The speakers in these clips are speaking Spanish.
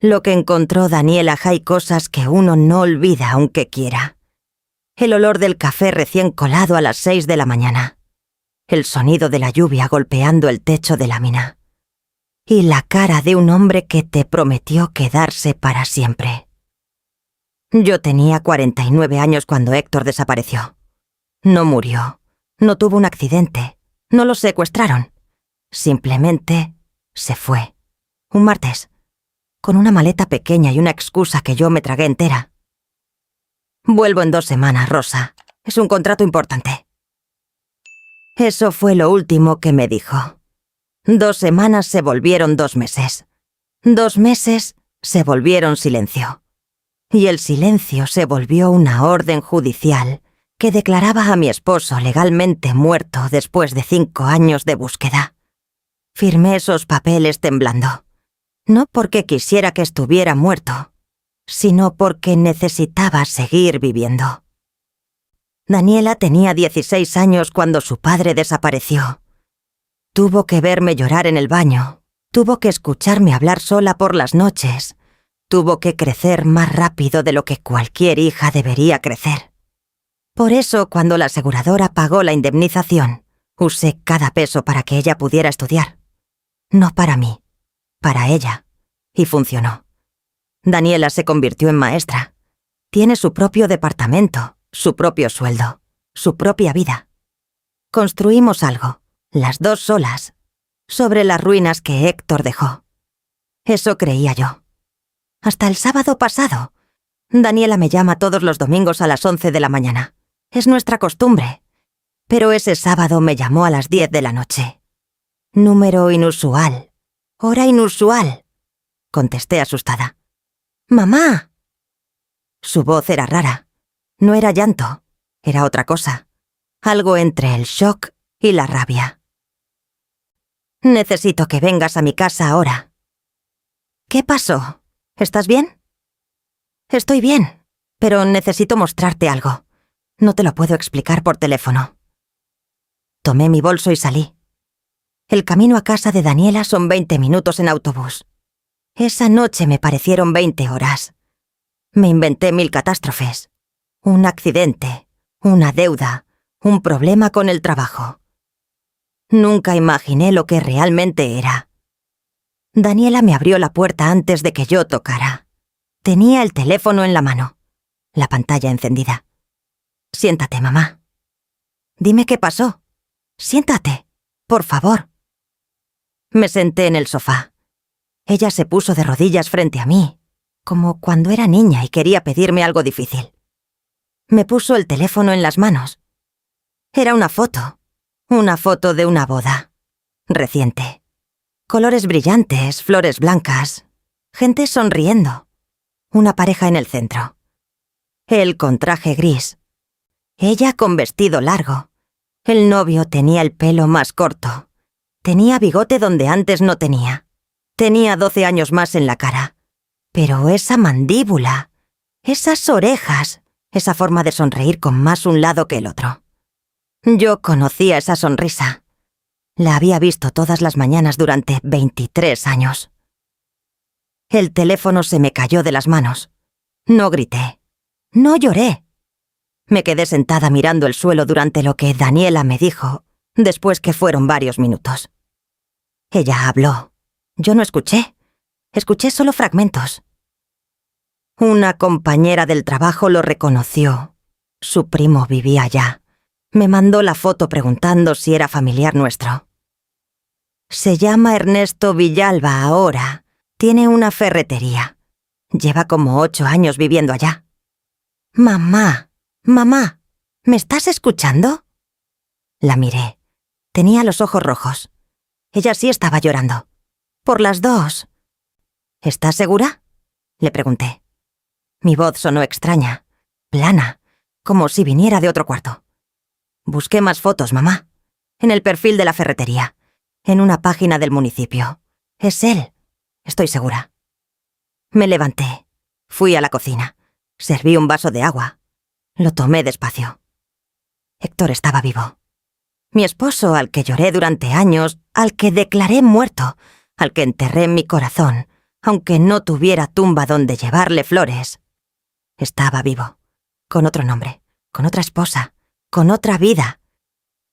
Lo que encontró Daniela hay cosas que uno no olvida aunque quiera. El olor del café recién colado a las 6 de la mañana. El sonido de la lluvia golpeando el techo de lámina. Y la cara de un hombre que te prometió quedarse para siempre. Yo tenía 49 años cuando Héctor desapareció. No murió, no tuvo un accidente, no lo secuestraron. Simplemente se fue. Un martes, con una maleta pequeña y una excusa que yo me tragué entera. Vuelvo en 2 semanas, Rosa. Es un contrato importante. Eso fue lo último que me dijo. 2 semanas se volvieron 2 meses. 2 meses se volvieron silencio. Y el silencio se volvió una orden judicial que declaraba a mi esposo legalmente muerto después de 5 años de búsqueda. Firmé esos papeles temblando. No porque quisiera que estuviera muerto, sino porque necesitaba seguir viviendo. Daniela tenía 16 años cuando su padre desapareció. Tuvo que verme llorar en el baño, tuvo que escucharme hablar sola por las noches, tuvo que crecer más rápido de lo que cualquier hija debería crecer. Por eso, cuando la aseguradora pagó la indemnización, usé cada peso para que ella pudiera estudiar. No para mí, para ella. Y funcionó. Daniela se convirtió en maestra. Tiene su propio departamento, su propio sueldo, su propia vida. Construimos algo, las 2 solas, sobre las ruinas que Héctor dejó. Eso creía yo. Hasta el sábado pasado. Daniela me llama todos los domingos a las 11 de la mañana. Es nuestra costumbre. Pero ese sábado me llamó a las 10 de la noche. Número inusual. Hora inusual. Contesté asustada. ¡Mamá! Su voz era rara. No era llanto. Era otra cosa. Algo entre el shock y la rabia. Necesito que vengas a mi casa ahora. ¿Qué pasó? ¿Estás bien? Estoy bien, pero necesito mostrarte algo. No te lo puedo explicar por teléfono. Tomé mi bolso y salí. El camino a casa de Daniela son 20 minutos en autobús. Esa noche me parecieron 20 horas. Me inventé 1000 catástrofes. Un accidente, una deuda, un problema con el trabajo. Nunca imaginé lo que realmente era. Daniela me abrió la puerta antes de que yo tocara. Tenía el teléfono en la mano, la pantalla encendida. Siéntate, mamá. Dime qué pasó. Siéntate, por favor. Me senté en el sofá. Ella se puso de rodillas frente a mí, como cuando era niña y quería pedirme algo difícil. Me puso el teléfono en las manos. Era una foto de una boda, reciente. Colores brillantes, flores blancas, gente sonriendo. Una pareja en el centro. Él con traje gris. Ella con vestido largo. El novio tenía el pelo más corto. Tenía bigote donde antes no tenía. Tenía 12 años más en la cara. Pero esa mandíbula, esas orejas, esa forma de sonreír con más un lado que el otro. Yo conocía esa sonrisa. La había visto todas las mañanas durante 23 años. El teléfono se me cayó de las manos. No grité. No lloré. Me quedé sentada mirando el suelo durante lo que Daniela me dijo, después que fueron varios minutos. Ella habló. Yo no escuché. Escuché solo fragmentos. Una compañera del trabajo lo reconoció. Su primo vivía allá. Me mandó la foto preguntando si era familiar nuestro. Se llama Ernesto Villalba ahora. Tiene una ferretería. Lleva como 8 años viviendo allá. Mamá, mamá, ¿me estás escuchando? La miré. Tenía los ojos rojos. Ella sí estaba llorando. Por las 2. ¿Estás segura? Le pregunté. Mi voz sonó extraña, plana, como si viniera de otro cuarto. Busqué más fotos, mamá. En el perfil de la ferretería. En una página del municipio. Es él. Estoy segura. Me levanté. Fui a la cocina. Serví un vaso de agua. Lo tomé despacio. Héctor estaba vivo. Mi esposo, al que lloré durante años, al que declaré muerto, al que enterré en mi corazón, aunque no tuviera tumba donde llevarle flores. Estaba vivo, con otro nombre, con otra esposa, con otra vida,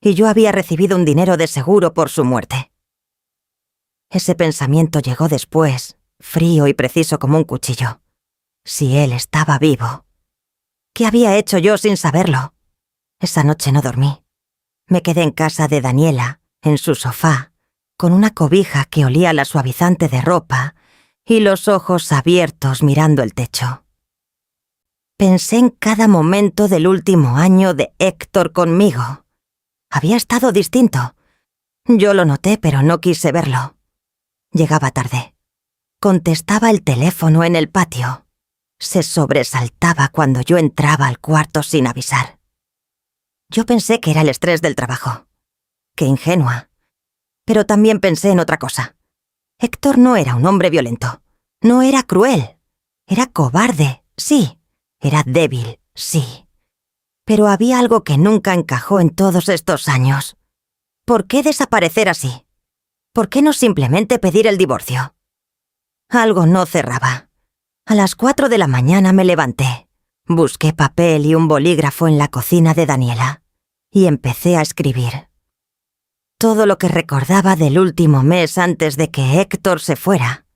y yo había recibido un dinero de seguro por su muerte. Ese pensamiento llegó después, frío y preciso como un cuchillo. Si él estaba vivo. ¿Qué había hecho yo sin saberlo? Esa noche no dormí. Me quedé en casa de Daniela, en su sofá, con una cobija que olía a la suavizante de ropa y los ojos abiertos mirando el techo. Pensé en cada momento del último año de Héctor conmigo. Había estado distinto. Yo lo noté, pero no quise verlo. Llegaba tarde. Contestaba el teléfono en el patio. Se sobresaltaba cuando yo entraba al cuarto sin avisar. Yo pensé que era el estrés del trabajo. Qué ingenua. Pero también pensé en otra cosa. Héctor no era un hombre violento. No era cruel. Era cobarde, sí. Era débil, sí. Pero había algo que nunca encajó en todos estos años. ¿Por qué desaparecer así? ¿Por qué no simplemente pedir el divorcio? Algo no cerraba. A las 4 de la mañana me levanté. Busqué papel y un bolígrafo en la cocina de Daniela y empecé a escribir. Todo lo que recordaba del último mes antes de que Héctor se fuera.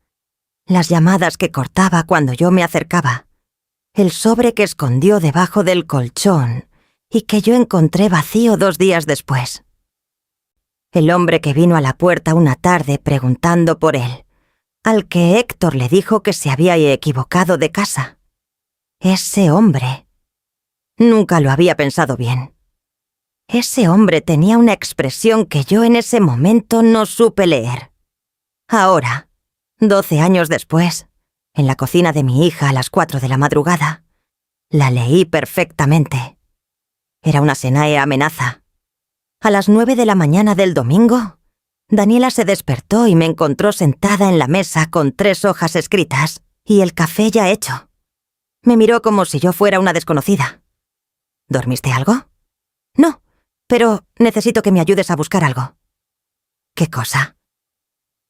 Las llamadas que cortaba cuando yo me acercaba. El sobre que escondió debajo del colchón y que yo encontré vacío 2 días después. El hombre que vino a la puerta una tarde preguntando por él, al que Héctor le dijo que se había equivocado de casa. Ese hombre. Nunca lo había pensado bien. Ese hombre tenía una expresión que yo en ese momento no supe leer. Ahora, 12 años después, en la cocina de mi hija a las 4 de la madrugada, la leí perfectamente. Era una Senae amenaza. A las 9 de la mañana del domingo, Daniela se despertó y me encontró sentada en la mesa con 3 hojas escritas y el café ya hecho. Me miró como si yo fuera una desconocida. ¿Dormiste algo? No, pero necesito que me ayudes a buscar algo. ¿Qué cosa?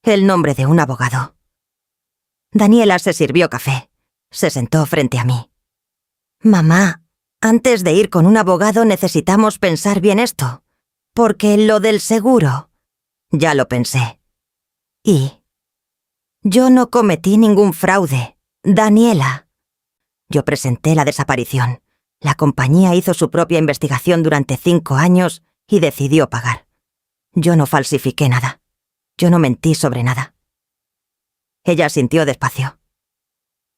El nombre de un abogado. Daniela se sirvió café. Se sentó frente a mí. Mamá, antes de ir con un abogado necesitamos pensar bien esto, porque lo del seguro... Ya lo pensé. ¿Y? Yo no cometí ningún fraude, Daniela. Yo presenté la desaparición. La compañía hizo su propia investigación durante 5 años y decidió pagar. Yo no falsifiqué nada. Yo no mentí sobre nada. Ella asintió despacio.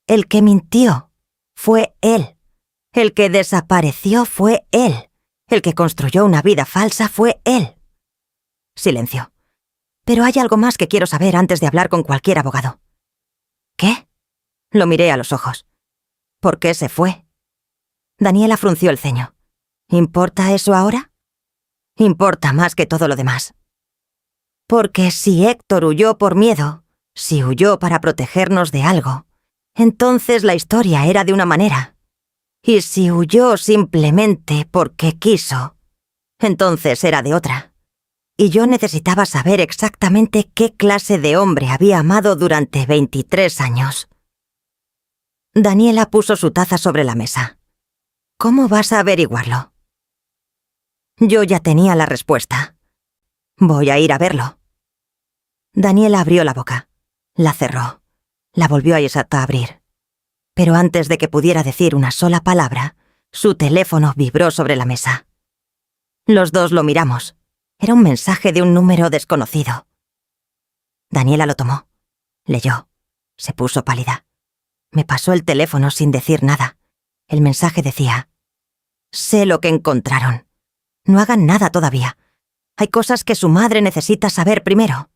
El que mintió fue él. El que desapareció fue él. El que construyó una vida falsa fue él. Silencio. Pero hay algo más que quiero saber antes de hablar con cualquier abogado. ¿Qué? Lo miré a los ojos. ¿Por qué se fue? Daniela frunció el ceño. ¿Importa eso ahora? Importa más que todo lo demás. Porque si Héctor huyó por miedo, si huyó para protegernos de algo, entonces la historia era de una manera. Y si huyó simplemente porque quiso, entonces era de otra. Y yo necesitaba saber exactamente qué clase de hombre había amado durante 23 años. Daniela puso su taza sobre la mesa. ¿Cómo vas a averiguarlo? Yo ya tenía la respuesta. Voy a ir a verlo. Daniela abrió la boca. La cerró. La volvió a abrir. Pero antes de que pudiera decir una sola palabra, su teléfono vibró sobre la mesa. Los dos lo miramos. Era un mensaje de un número desconocido. Daniela lo tomó. Leyó. Se puso pálida. Me pasó el teléfono sin decir nada. El mensaje decía: sé lo que encontraron. No hagan nada todavía. Hay cosas que su madre necesita saber primero.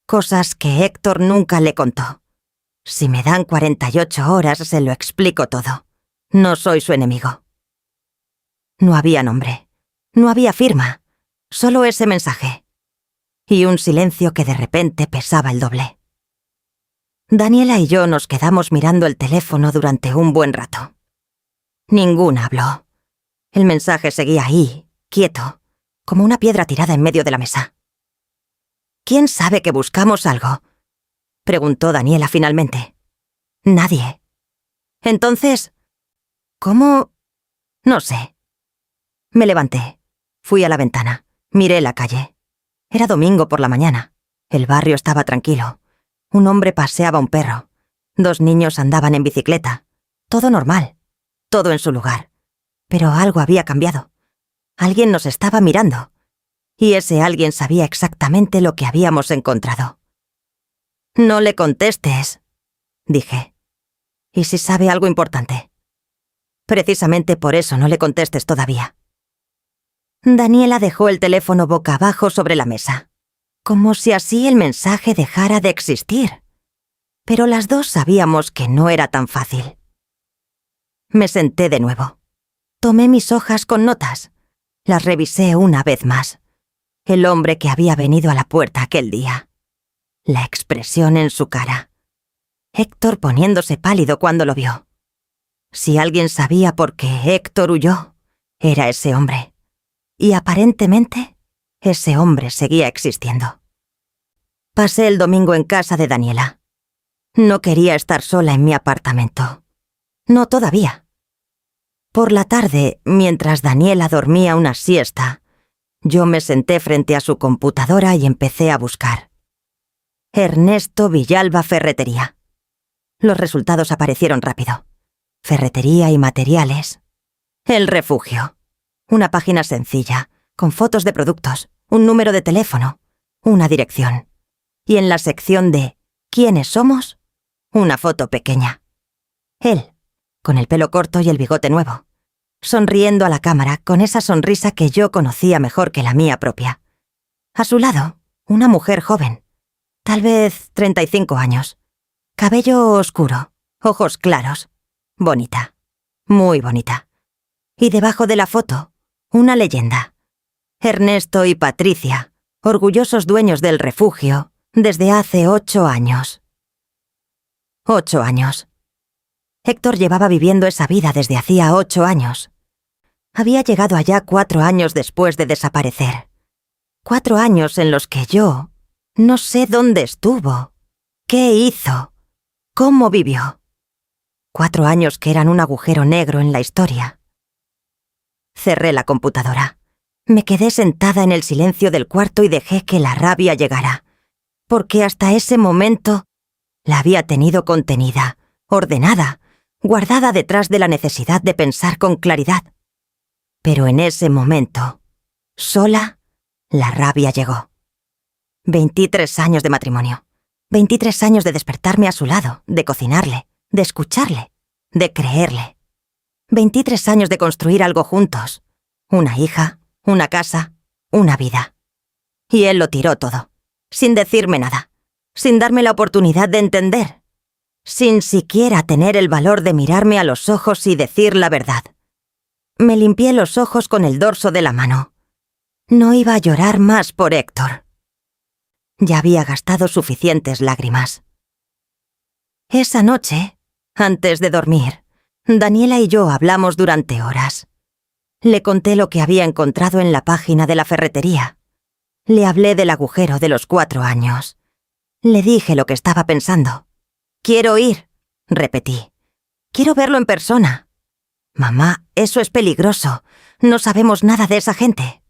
Cosas que Héctor nunca le contó. Si me dan 48 horas, se lo explico todo. No soy su enemigo. No había nombre. No había firma. Solo ese mensaje. Y un silencio que de repente pesaba el doble. Daniela y yo nos quedamos mirando el teléfono durante un buen rato. Ninguna habló. El mensaje seguía ahí, quieto, como una piedra tirada en medio de la mesa. ¿Quién sabe que buscamos algo?, preguntó Daniela finalmente. Nadie. Entonces, ¿cómo? No sé. Me levanté. Fui a la ventana. Miré la calle. Era domingo por la mañana. El barrio estaba tranquilo. Un hombre paseaba un perro. 2 niños andaban en bicicleta. Todo normal. Todo en su lugar. Pero algo había cambiado. Alguien nos estaba mirando. Y ese alguien sabía exactamente lo que habíamos encontrado. No le contestes, dije. ¿Y si sabe algo importante? Precisamente por eso no le contestes todavía. Daniela dejó el teléfono boca abajo sobre la mesa, como si así el mensaje dejara de existir. Pero las dos sabíamos que no era tan fácil. Me senté de nuevo. Tomé mis hojas con notas. Las revisé una vez más. El hombre que había venido a la puerta aquel día. La expresión en su cara. Héctor poniéndose pálido cuando lo vio. Si alguien sabía por qué Héctor huyó, era ese hombre. Y aparentemente, ese hombre seguía existiendo. Pasé el domingo en casa de Daniela. No quería estar sola en mi apartamento. No todavía. Por la tarde, mientras Daniela dormía una siesta, yo me senté frente a su computadora y empecé a buscar. Ernesto Villalba Ferretería. Los resultados aparecieron rápido. Ferretería y materiales. El refugio. Una página sencilla, con fotos de productos, un número de teléfono, una dirección. Y en la sección de ¿quiénes somos? Una foto pequeña. Él, con el pelo corto y el bigote nuevo, sonriendo a la cámara con esa sonrisa que yo conocía mejor que la mía propia. A su lado, una mujer joven, tal vez 35 años. Cabello oscuro, ojos claros. Bonita, muy bonita. Y debajo de la foto, una leyenda. Ernesto y Patricia, orgullosos dueños del refugio, desde hace 8 años. 8 años. Héctor llevaba viviendo esa vida desde hacía 8 años. Había llegado allá 4 años después de desaparecer. 4 años en los que yo no sé dónde estuvo, qué hizo, cómo vivió. 4 años que eran un agujero negro en la historia. Cerré la computadora. Me quedé sentada en el silencio del cuarto y dejé que la rabia llegara, porque hasta ese momento la había tenido contenida, ordenada, guardada detrás de la necesidad de pensar con claridad. Pero en ese momento, sola, la rabia llegó. 23 años de matrimonio. 23 años de despertarme a su lado, de cocinarle, de escucharle, de creerle. 23 años de construir algo juntos. Una hija, una casa, una vida. Y él lo tiró todo, sin decirme nada, sin darme la oportunidad de entender, sin siquiera tener el valor de mirarme a los ojos y decir la verdad. Me limpié los ojos con el dorso de la mano. No iba a llorar más por Héctor. Ya había gastado suficientes lágrimas. Esa noche, antes de dormir, Daniela y yo hablamos durante horas. Le conté lo que había encontrado en la página de la ferretería. Le hablé del agujero de los 4 años. Le dije lo que estaba pensando. «Quiero ir», repetí. «Quiero verlo en persona». «Mamá, eso es peligroso. No sabemos nada de esa gente».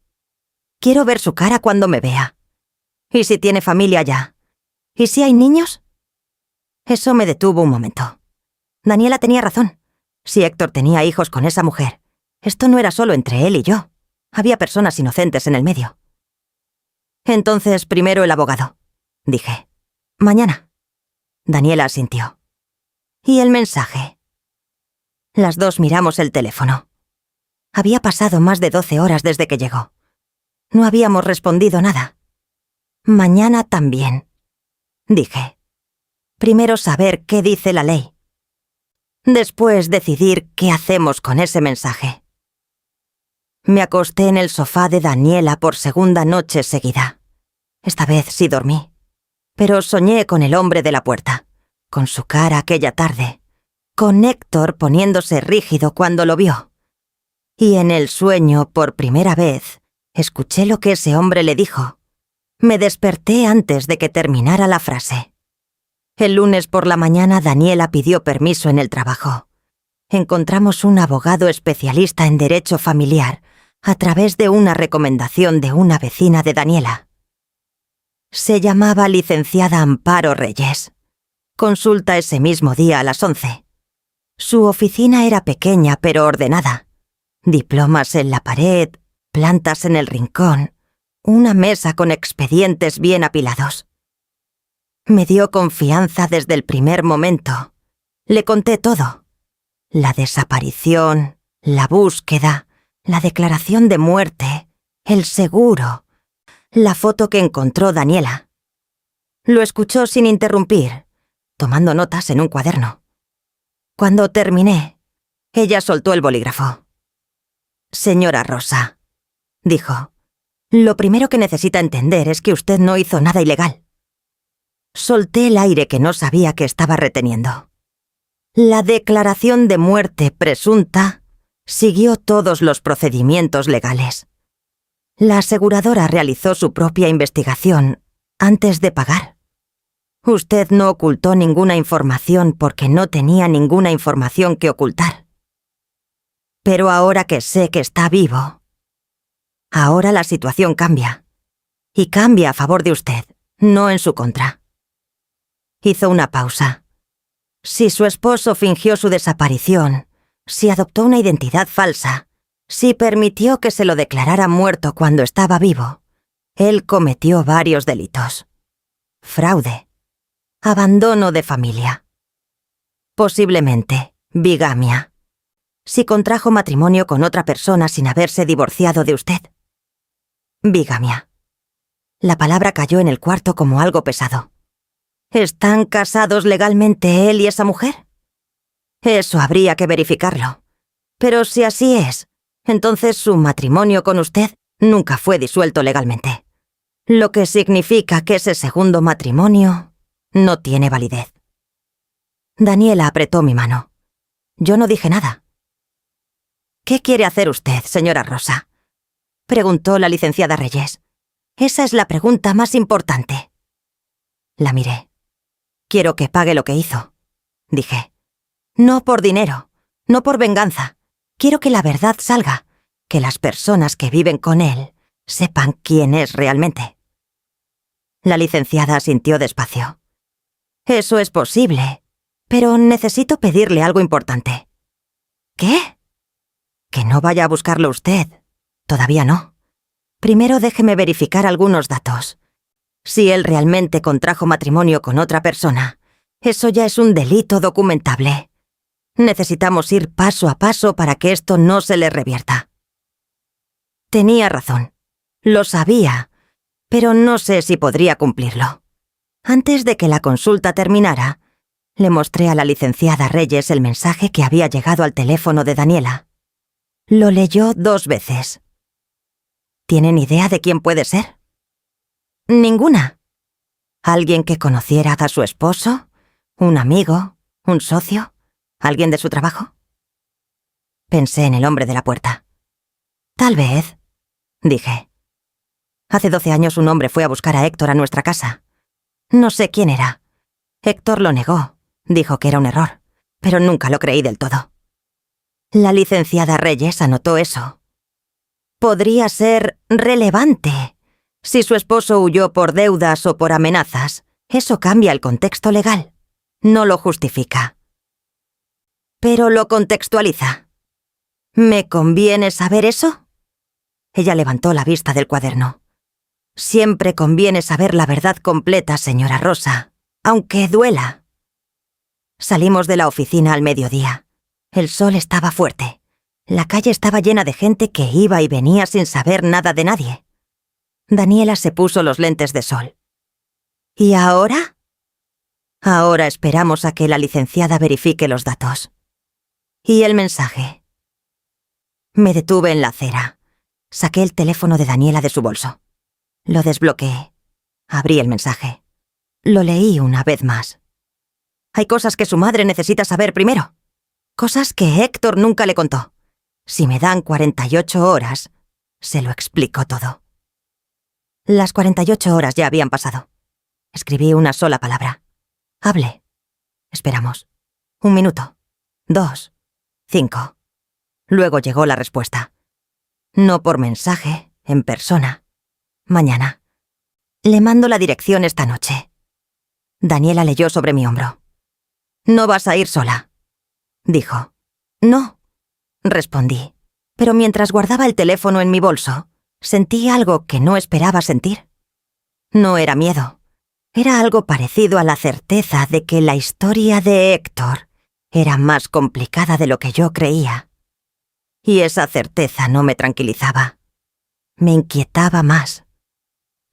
«Quiero ver su cara cuando me vea». «¿Y si tiene familia ya? ¿Y si hay niños?» Eso me detuvo un momento. Daniela tenía razón. Si Héctor tenía hijos con esa mujer, esto no era solo entre él y yo. Había personas inocentes en el medio. «Entonces, primero el abogado», dije. «Mañana». Daniela asintió. «¿Y el mensaje?» Las dos miramos el teléfono. Había pasado más de 12 horas desde que llegó. No habíamos respondido nada. «Mañana también», dije. «Primero saber qué dice la ley. Después decidir qué hacemos con ese mensaje». Me acosté en el sofá de Daniela por segunda noche seguida. Esta vez sí dormí. Pero soñé con el hombre de la puerta, con su cara aquella tarde, con Héctor poniéndose rígido cuando lo vio. Y en el sueño, por primera vez, escuché lo que ese hombre le dijo. Me desperté antes de que terminara la frase. El lunes por la mañana Daniela pidió permiso en el trabajo. Encontramos un abogado especialista en derecho familiar a través de una recomendación de una vecina de Daniela. Se llamaba licenciada Amparo Reyes. Consulta ese mismo día a las 11. Su oficina era pequeña pero ordenada. Diplomas en la pared, plantas en el rincón, una mesa con expedientes bien apilados. Me dio confianza desde el primer momento. Le conté todo. La desaparición, la búsqueda, la declaración de muerte, el seguro, la foto que encontró Daniela. Lo escuchó sin interrumpir, tomando notas en un cuaderno. Cuando terminé, ella soltó el bolígrafo. «Señora Rosa», dijo, «lo primero que necesita entender es que usted no hizo nada ilegal». Solté el aire que no sabía que estaba reteniendo. La declaración de muerte presunta siguió todos los procedimientos legales. La aseguradora realizó su propia investigación antes de pagar. Usted no ocultó ninguna información porque no tenía ninguna información que ocultar. Pero ahora que sé que está vivo, ahora la situación cambia. Y cambia a favor de usted, no en su contra. Hizo una pausa. Si su esposo fingió su desaparición, si adoptó una identidad falsa, si permitió que se lo declarara muerto cuando estaba vivo, él cometió varios delitos. Fraude, abandono de familia, posiblemente bigamia, si contrajo matrimonio con otra persona sin haberse divorciado de usted. Bigamia. La palabra cayó en el cuarto como algo pesado. ¿Están casados legalmente él y esa mujer? Eso habría que verificarlo. Pero si así es, entonces su matrimonio con usted nunca fue disuelto legalmente. Lo que significa que ese segundo matrimonio no tiene validez. Daniela apretó mi mano. Yo no dije nada. «¿Qué quiere hacer usted, señora Rosa?», preguntó la licenciada Reyes. «Esa es la pregunta más importante». La miré. «Quiero que pague lo que hizo», dije. «No por dinero, no por venganza. Quiero que la verdad salga, que las personas que viven con él sepan quién es realmente». La licenciada asintió despacio. «Eso es posible, pero necesito pedirle algo importante». «¿Qué?» «Que no vaya a buscarlo usted. Todavía no. Primero déjeme verificar algunos datos. Si él realmente contrajo matrimonio con otra persona, eso ya es un delito documentable. Necesitamos ir paso a paso para que esto no se le revierta». Tenía razón. Lo sabía, pero no sé si podría cumplirlo. Antes de que la consulta terminara, le mostré a la licenciada Reyes el mensaje que había llegado al teléfono de Daniela. Lo leyó 2 veces. ¿Tienen idea de quién puede ser? Ninguna. ¿Alguien que conociera a su esposo? ¿Un amigo? ¿Un socio? ¿Alguien de su trabajo? Pensé en el hombre de la puerta. Tal vez, dije. Hace 12 años un hombre fue a buscar a Héctor a nuestra casa. No sé quién era. Héctor lo negó, dijo que era un error, pero nunca lo creí del todo. La licenciada Reyes anotó eso. Podría ser relevante. Si su esposo huyó por deudas o por amenazas, eso cambia el contexto legal. No lo justifica. Pero lo contextualiza. ¿Me conviene saber eso? Ella levantó la vista del cuaderno. Siempre conviene saber la verdad completa, señora Rosa, aunque duela. Salimos de la oficina al mediodía. El sol estaba fuerte. La calle estaba llena de gente que iba y venía sin saber nada de nadie. Daniela se puso los lentes de sol. ¿Y ahora? Ahora esperamos a que la licenciada verifique los datos. ¿Y el mensaje? Me detuve en la acera. Saqué el teléfono de Daniela de su bolso. Lo desbloqueé. Abrí el mensaje. Lo leí una vez más. Hay cosas que su madre necesita saber primero. Cosas que Héctor nunca le contó. Si me dan 48 horas, se lo explico todo. Las 48 horas ya habían pasado. Escribí una sola palabra. Hable. Esperamos. 1 minuto. 2. 5. Luego llegó la respuesta. No por mensaje, en persona. Mañana. Le mando la dirección esta noche. Daniela leyó sobre mi hombro. No vas a ir sola, dijo. No, respondí, pero mientras guardaba el teléfono en mi bolso, sentí algo que no esperaba sentir. No era miedo, era algo parecido a la certeza de que la historia de Héctor era más complicada de lo que yo creía. Y esa certeza no me tranquilizaba. Me inquietaba más.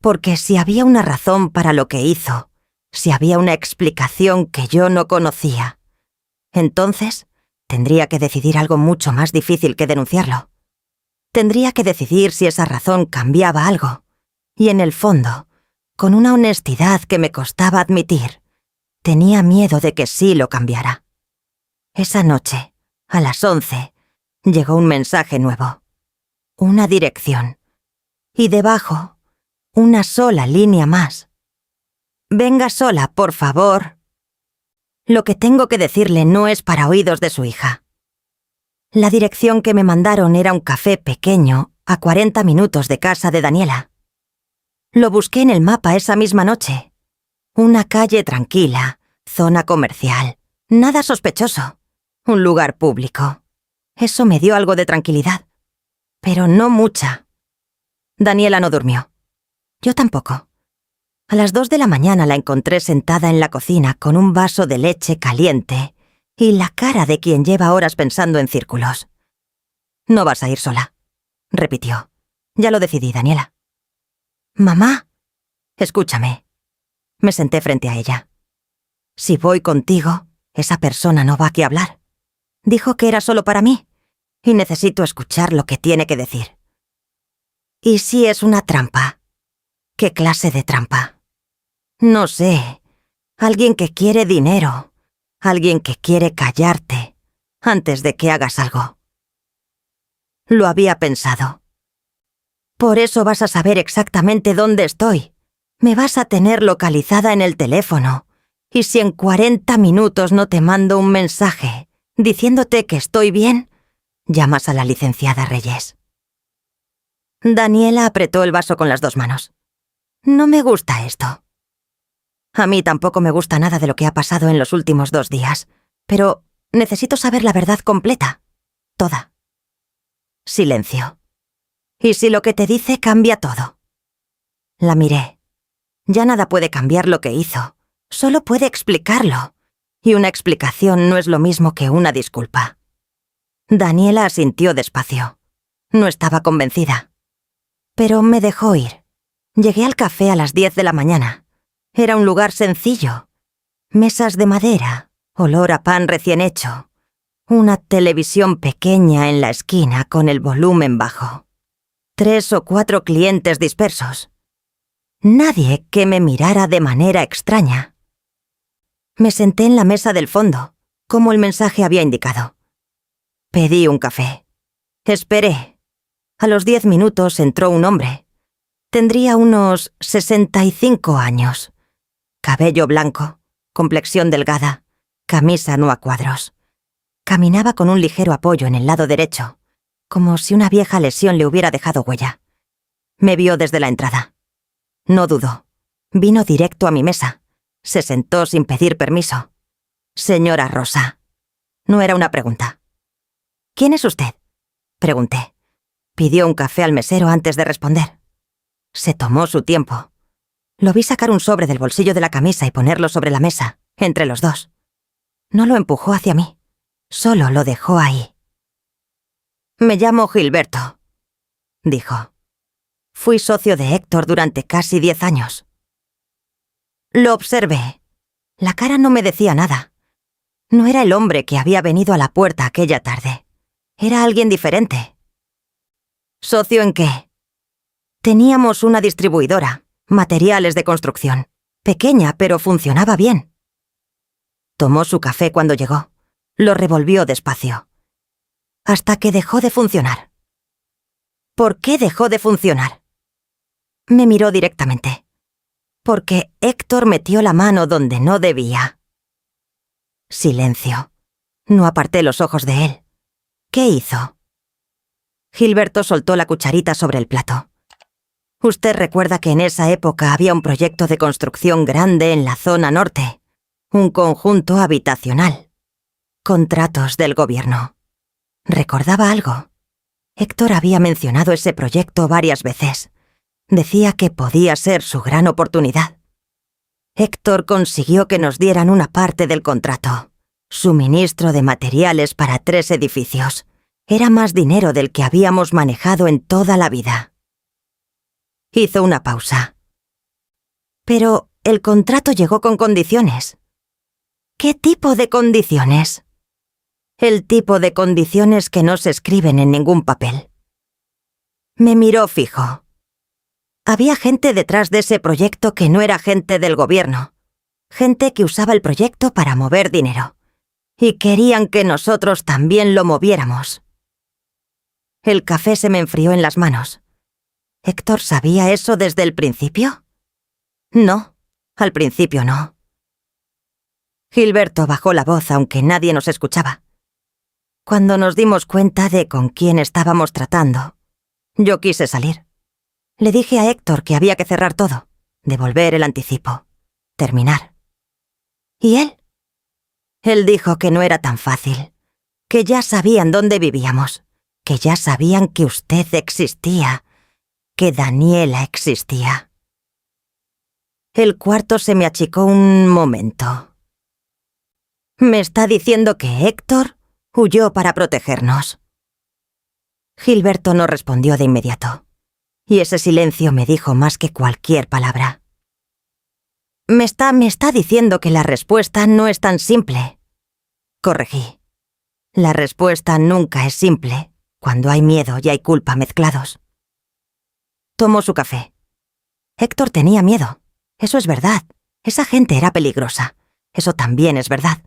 Porque si había una razón para lo que hizo, si había una explicación que yo no conocía, entonces tendría que decidir algo mucho más difícil que denunciarlo. Tendría que decidir si esa razón cambiaba algo. Y en el fondo, con una honestidad que me costaba admitir, tenía miedo de que sí lo cambiara. Esa noche, a las 11, llegó un mensaje nuevo. Una dirección. Y debajo, una sola línea más. Venga sola, por favor. Lo que tengo que decirle no es para oídos de su hija. La dirección que me mandaron era un café pequeño a 40 minutos de casa de Daniela. Lo busqué en el mapa esa misma noche. Una calle tranquila, zona comercial, nada sospechoso, un lugar público. Eso me dio algo de tranquilidad, pero no mucha. Daniela no durmió. Yo tampoco. A las 2 de la mañana la encontré sentada en la cocina con un vaso de leche caliente y la cara de quien lleva horas pensando en círculos. No vas a ir sola, repitió. Ya lo decidí, Daniela. Mamá, escúchame. Me senté frente a ella. Si voy contigo, esa persona no va aquí a hablar. Dijo que era solo para mí y necesito escuchar lo que tiene que decir. ¿Y si es una trampa? ¿Qué clase de trampa? No sé. Alguien que quiere dinero. Alguien que quiere callarte antes de que hagas algo. Lo había pensado. Por eso vas a saber exactamente dónde estoy. Me vas a tener localizada en el teléfono. Y si en 40 minutos no te mando un mensaje diciéndote que estoy bien, llamas a la licenciada Reyes. Daniela apretó el vaso con las 2 manos. No me gusta esto. A mí tampoco me gusta nada de lo que ha pasado en los últimos 2 días, pero necesito saber la verdad completa. Toda. Silencio. ¿Y si lo que te dice cambia todo? La miré. Ya nada puede cambiar lo que hizo. Solo puede explicarlo. Y una explicación no es lo mismo que una disculpa. Daniela asintió despacio. No estaba convencida. Pero me dejó ir. Llegué al café a las 10 de la mañana. Era un lugar sencillo. Mesas de madera, olor a pan recién hecho. Una televisión pequeña en la esquina con el volumen bajo. 3 o 4 clientes dispersos. Nadie que me mirara de manera extraña. Me senté en la mesa del fondo, como el mensaje había indicado. Pedí un café. Esperé. A los 10 minutos entró un hombre. Tendría unos 65 años. Cabello blanco, complexión delgada, camisa no a cuadros. Caminaba con un ligero apoyo en el lado derecho, como si una vieja lesión le hubiera dejado huella. Me vio desde la entrada. No dudó. Vino directo a mi mesa. Se sentó sin pedir permiso. Señora Rosa. No era una pregunta. ¿Quién es usted?, pregunté. Pidió un café al mesero antes de responder. Se tomó su tiempo. Lo vi sacar un sobre del bolsillo de la camisa y ponerlo sobre la mesa, entre los 2. No lo empujó hacia mí. Solo lo dejó ahí. Me llamo Gilberto, dijo. Fui socio de Héctor durante casi 10 años. Lo observé. La cara no me decía nada. No era el hombre que había venido a la puerta aquella tarde. Era alguien diferente. ¿Socio en qué? Teníamos una distribuidora, materiales de construcción. Pequeña, pero funcionaba bien. Tomó su café cuando llegó. Lo revolvió despacio. Hasta que dejó de funcionar. ¿Por qué dejó de funcionar? Me miró directamente. Porque Héctor metió la mano donde no debía. Silencio. No aparté los ojos de él. ¿Qué hizo? Gilberto soltó la cucharita sobre el plato. Usted recuerda que en esa época había un proyecto de construcción grande en la zona norte. Un conjunto habitacional. Contratos del gobierno. ¿Recordaba algo? Héctor había mencionado ese proyecto varias veces. Decía que podía ser su gran oportunidad. Héctor consiguió que nos dieran una parte del contrato. Suministro de materiales para 3 edificios. Era más dinero del que habíamos manejado en toda la vida. Hizo una pausa. Pero el contrato llegó con condiciones. ¿Qué tipo de condiciones? El tipo de condiciones que no se escriben en ningún papel. Me miró fijo. Había gente detrás de ese proyecto que no era gente del gobierno. Gente que usaba el proyecto para mover dinero. Y querían que nosotros también lo moviéramos. El café se me enfrió en las manos. ¿Héctor sabía eso desde el principio? No, al principio no. Gilberto bajó la voz aunque nadie nos escuchaba. Cuando nos dimos cuenta de con quién estábamos tratando, yo quise salir. Le dije a Héctor que había que cerrar todo, devolver el anticipo, terminar. ¿Y él? Él dijo que no era tan fácil, que ya sabían dónde vivíamos, que ya sabían que usted existía, que Daniela existía. El cuarto se me achicó un momento. ¿Me está diciendo que Héctor huyó para protegernos? Gilberto no respondió de inmediato, y ese silencio me dijo más que cualquier palabra. Me está diciendo que la respuesta no es tan simple. Corregí. La respuesta nunca es simple, cuando hay miedo y hay culpa mezclados. Tomó su café. Héctor tenía miedo. Eso es verdad. Esa gente era peligrosa. Eso también es verdad.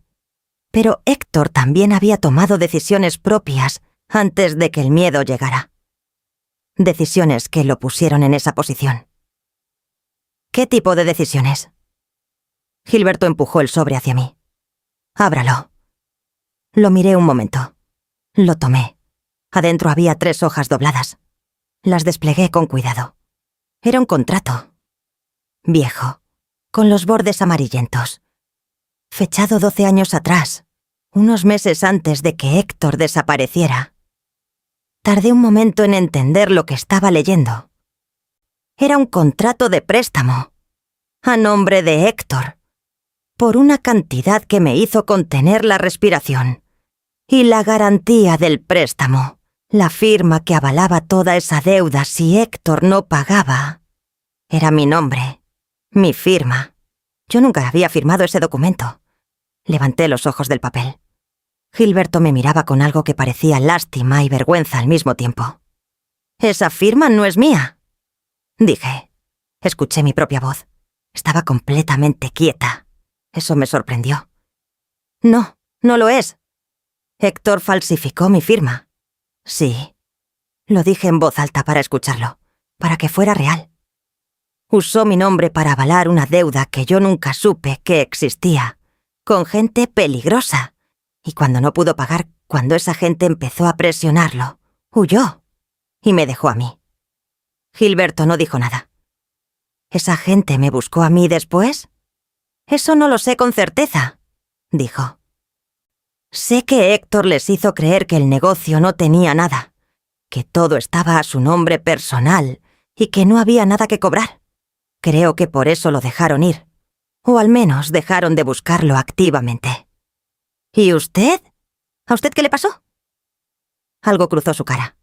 Pero Héctor también había tomado decisiones propias antes de que el miedo llegara. Decisiones que lo pusieron en esa posición. ¿Qué tipo de decisiones? Gilberto empujó el sobre hacia mí. Ábralo. Lo miré un momento. Lo tomé. Adentro había 3 hojas dobladas. Las desplegué con cuidado. Era un contrato. Viejo, con los bordes amarillentos. Fechado 12 años atrás, unos meses antes de que Héctor desapareciera. Tardé un momento en entender lo que estaba leyendo. Era un contrato de préstamo, a nombre de Héctor, por una cantidad que me hizo contener la respiración. Y la garantía del préstamo, la firma que avalaba toda esa deuda si Héctor no pagaba, era mi nombre, mi firma. Yo nunca había firmado ese documento. Levanté los ojos del papel. Gilberto me miraba con algo que parecía lástima y vergüenza al mismo tiempo. «Esa firma no es mía», dije. Escuché mi propia voz. Estaba completamente quieta. Eso me sorprendió. «No, no lo es. Héctor falsificó mi firma». «Sí». Lo dije en voz alta para escucharlo, para que fuera real. Usó mi nombre para avalar una deuda que yo nunca supe que existía, con gente peligrosa. Y cuando no pudo pagar, cuando esa gente empezó a presionarlo, huyó y me dejó a mí. Gilberto no dijo nada. ¿Esa gente me buscó a mí después? Eso no lo sé con certeza, dijo. Sé que Héctor les hizo creer que el negocio no tenía nada, que todo estaba a su nombre personal y que no había nada que cobrar. Creo que por eso lo dejaron ir, o al menos dejaron de buscarlo activamente. ¿Y usted? ¿A usted qué le pasó? Algo cruzó su cara.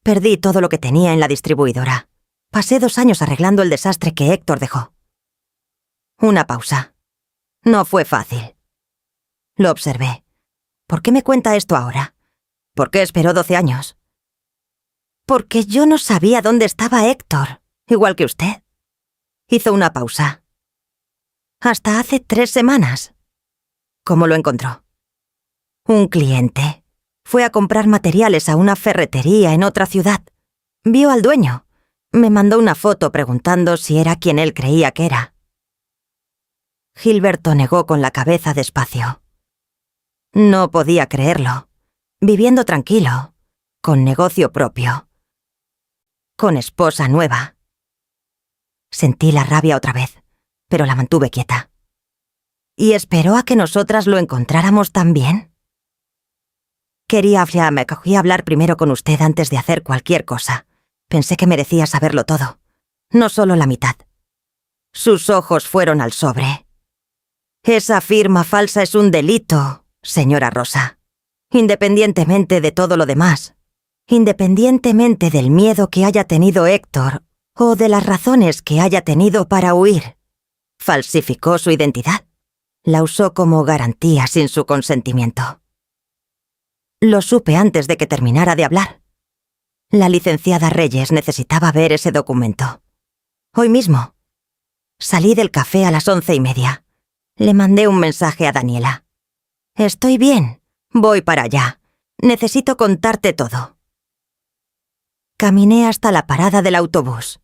Perdí todo lo que tenía en la distribuidora. Pasé 2 años arreglando el desastre que Héctor dejó. Una pausa. No fue fácil. Lo observé. ¿Por qué me cuenta esto ahora? ¿Por qué esperó 12 años? Porque yo no sabía dónde estaba Héctor, igual que usted. Hizo una pausa. Hasta hace 3 semanas. ¿Cómo lo encontró? Un cliente. Fue a comprar materiales a una ferretería en otra ciudad. Vio al dueño. Me mandó una foto preguntando si era quien él creía que era. Gilberto negó con la cabeza despacio. No podía creerlo. Viviendo tranquilo, con negocio propio, con esposa nueva. Sentí la rabia otra vez, pero la mantuve quieta. ¿Y esperó a que nosotras lo encontráramos también? Me cogí a hablar primero con usted antes de hacer cualquier cosa. Pensé que merecía saberlo todo, no solo la mitad. Sus ojos fueron al sobre. Esa firma falsa es un delito, señora Rosa. Independientemente de todo lo demás, independientemente del miedo que haya tenido Héctor o de las razones que haya tenido para huir, falsificó su identidad. La usó como garantía sin su consentimiento. Lo supe antes de que terminara de hablar. La licenciada Reyes necesitaba ver ese documento. Hoy mismo. Salí del café a las 11:30. Le mandé un mensaje a Daniela. Estoy bien. Voy para allá. Necesito contarte todo. Caminé hasta la parada del autobús.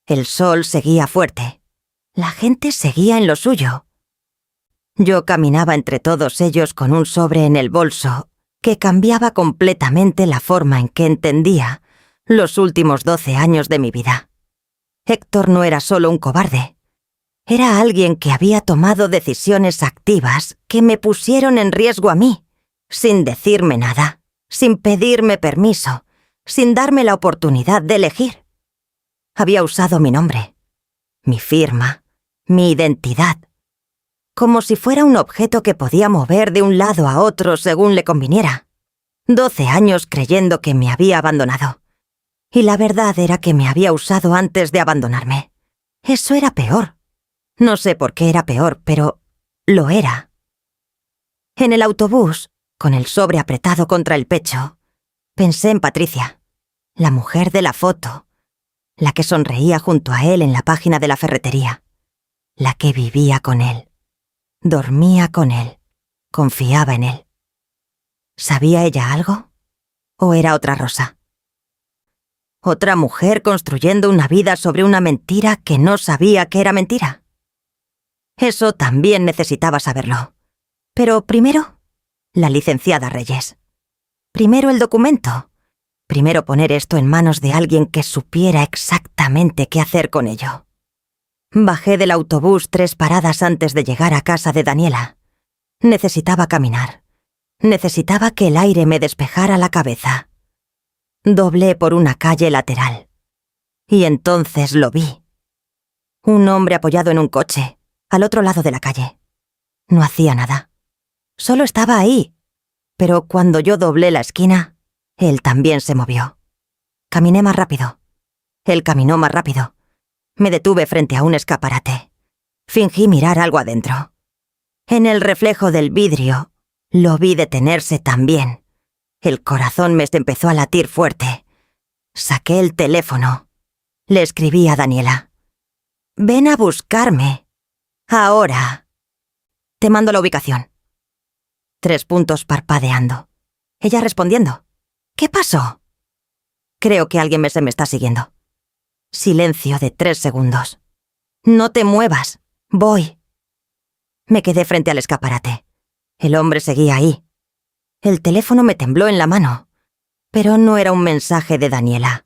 El sol seguía fuerte. La gente seguía en lo suyo. Yo caminaba entre todos ellos con un sobre en el bolso que cambiaba completamente la forma en que entendía los últimos 12 años de mi vida. Héctor no era solo un cobarde. Era alguien que había tomado decisiones activas que me pusieron en riesgo a mí, sin decirme nada, sin pedirme permiso, sin darme la oportunidad de elegir. Había usado mi nombre, mi firma, mi identidad, como si fuera un objeto que podía mover de un lado a otro según le conviniera. 12 años creyendo que me había abandonado. Y la verdad era que me había usado antes de abandonarme. Eso era peor. No sé por qué era peor, pero lo era. En el autobús, con el sobre apretado contra el pecho, pensé en Patricia, la mujer de la foto, la que sonreía junto a él en la página de la ferretería, la que vivía con él, dormía con él, confiaba en él. ¿Sabía ella algo? ¿O era otra Rosa? ¿Otra mujer construyendo una vida sobre una mentira que no sabía que era mentira? Eso también necesitaba saberlo. Pero primero, la licenciada Reyes. Primero el documento. Primero poner esto en manos de alguien que supiera exactamente qué hacer con ello. Bajé del autobús 3 paradas antes de llegar a casa de Daniela. Necesitaba caminar. Necesitaba que el aire me despejara la cabeza. Doblé por una calle lateral. Y entonces lo vi. Un hombre apoyado en un coche, al otro lado de la calle. No hacía nada. Solo estaba ahí. Pero cuando yo doblé la esquina, él también se movió. Caminé más rápido. Él caminó más rápido. Me detuve frente a un escaparate. Fingí mirar algo adentro. En el reflejo del vidrio, lo vi detenerse también. El corazón me empezó a latir fuerte. Saqué el teléfono. Le escribí a Daniela. Ven a buscarme. Ahora. Te mando la ubicación. 3 puntos parpadeando. Ella respondiendo. ¿Qué pasó? Creo que alguien se me está siguiendo. Silencio de 3 segundos. No te muevas. Voy. Me quedé frente al escaparate. El hombre seguía ahí. El teléfono me tembló en la mano. Pero no era un mensaje de Daniela.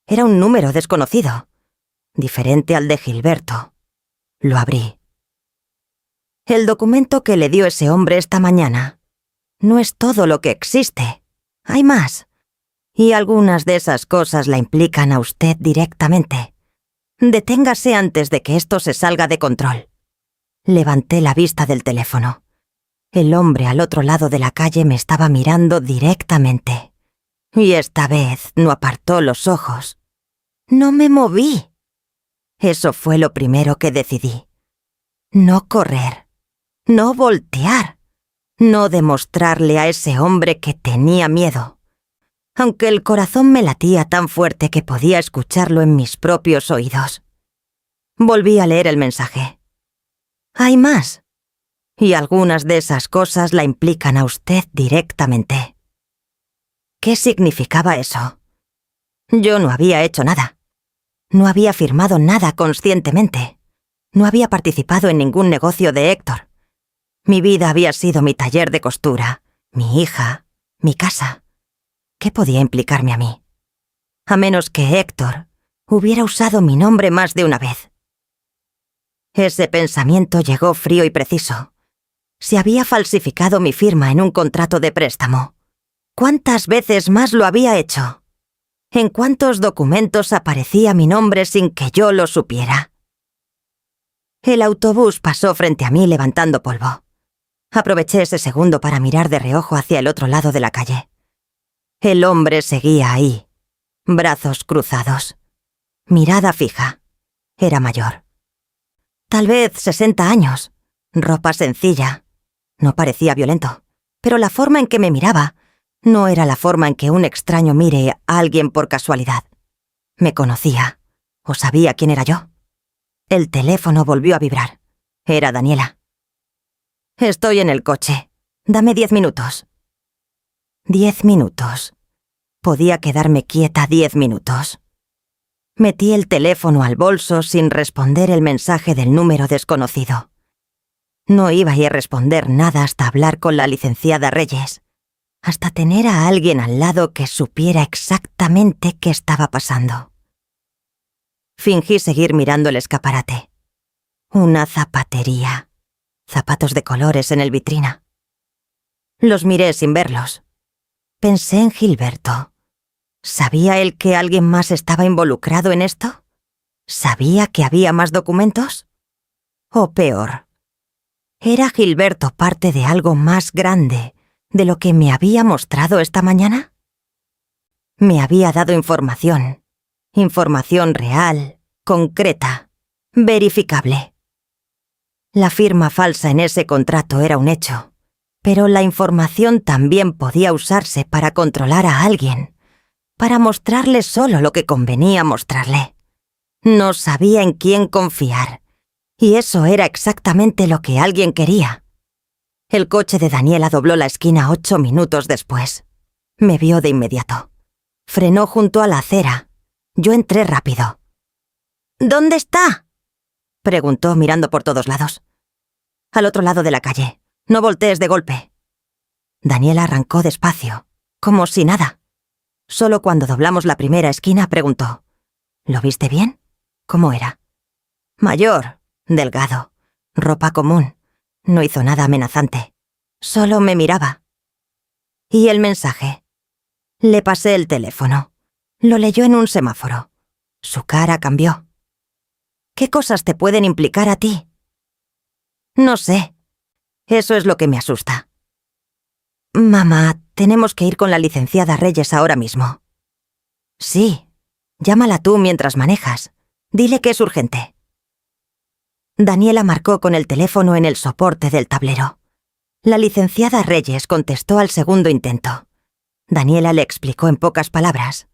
Era un número desconocido. Diferente al de Gilberto. Lo abrí. El documento que le dio ese hombre esta mañana no es todo lo que existe. Hay más. Y algunas de esas cosas la implican a usted directamente. Deténgase antes de que esto se salga de control. Levanté la vista del teléfono. El hombre al otro lado de la calle me estaba mirando directamente. Y esta vez no apartó los ojos. No me moví. Eso fue lo primero que decidí. No correr. No voltear. No demostrarle a ese hombre que tenía miedo. Aunque el corazón me latía tan fuerte que podía escucharlo en mis propios oídos. Volví a leer el mensaje. Hay más. Y algunas de esas cosas la implican a usted directamente. ¿Qué significaba eso? Yo no había hecho nada. No había firmado nada conscientemente. No había participado en ningún negocio de Héctor. Mi vida había sido mi taller de costura, mi hija, mi casa. ¿Qué podía implicarme a mí? A menos que Héctor hubiera usado mi nombre más de una vez. Ese pensamiento llegó frío y preciso. Si había falsificado mi firma en un contrato de préstamo, ¿cuántas veces más lo había hecho? ¿En cuántos documentos aparecía mi nombre sin que yo lo supiera? El autobús pasó frente a mí levantando polvo. Aproveché ese segundo para mirar de reojo hacia el otro lado de la calle. El hombre seguía ahí, brazos cruzados, mirada fija. Era mayor. Tal vez 60 años, ropa sencilla. No parecía violento, pero la forma en que me miraba no era la forma en que un extraño mire a alguien por casualidad. Me conocía, o sabía quién era yo. El teléfono volvió a vibrar. Era Daniela. Estoy en el coche. Dame 10 minutos. 10 minutos. Podía quedarme quieta 10 minutos. Metí el teléfono al bolso sin responder el mensaje del número desconocido. No iba a ir a responder nada hasta hablar con la licenciada Reyes, hasta tener a alguien al lado que supiera exactamente qué estaba pasando. Fingí seguir mirando el escaparate. Una zapatería. Zapatos de colores en el vitrina. Los miré sin verlos. Pensé en Gilberto. ¿Sabía él que alguien más estaba involucrado en esto? ¿Sabía que había más documentos? O peor, ¿era Gilberto parte de algo más grande de lo que me había mostrado esta mañana? Me había dado información. Información real, concreta, verificable. La firma falsa en ese contrato era un hecho, pero la información también podía usarse para controlar a alguien, para mostrarle solo lo que convenía mostrarle. No sabía en quién confiar, y eso era exactamente lo que alguien quería. El coche de Daniela dobló la esquina 8 minutos después. Me vio de inmediato. Frenó junto a la acera. Yo entré rápido. ¿Dónde está?, preguntó mirando por todos lados. Al otro lado de la calle. No voltees de golpe. Daniela arrancó despacio, como si nada. Solo cuando doblamos la primera esquina preguntó: ¿Lo viste bien? ¿Cómo era? Mayor, delgado, ropa común. No hizo nada amenazante. Solo me miraba. ¿Y el mensaje? Le pasé el teléfono. Lo leyó en un semáforo. Su cara cambió. ¿Qué cosas te pueden implicar a ti? No sé. Eso es lo que me asusta. Mamá, tenemos que ir con la licenciada Reyes ahora mismo. Sí. Llámala tú mientras manejas. Dile que es urgente. Daniela marcó con el teléfono en el soporte del tablero. La licenciada Reyes contestó al segundo intento. Daniela le explicó en pocas palabras.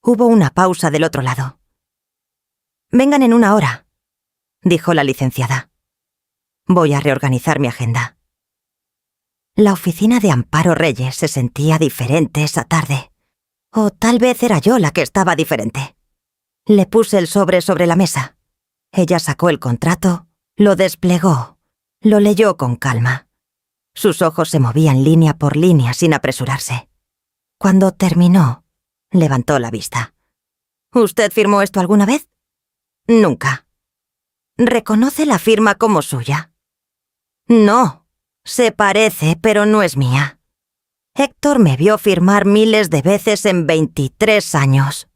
Hubo una pausa del otro lado. «Vengan en 1 hora», dijo la licenciada. «Voy a reorganizar mi agenda». La oficina de Amparo Reyes se sentía diferente esa tarde. O tal vez era yo la que estaba diferente. Le puse el sobre la mesa. Ella sacó el contrato, lo desplegó, lo leyó con calma. Sus ojos se movían línea por línea sin apresurarse. Cuando terminó, levantó la vista. «¿Usted firmó esto alguna vez?» «Nunca». «¿Reconoce la firma como suya?» «No. Se parece, pero no es mía. Héctor me vio firmar miles de veces en 23 años.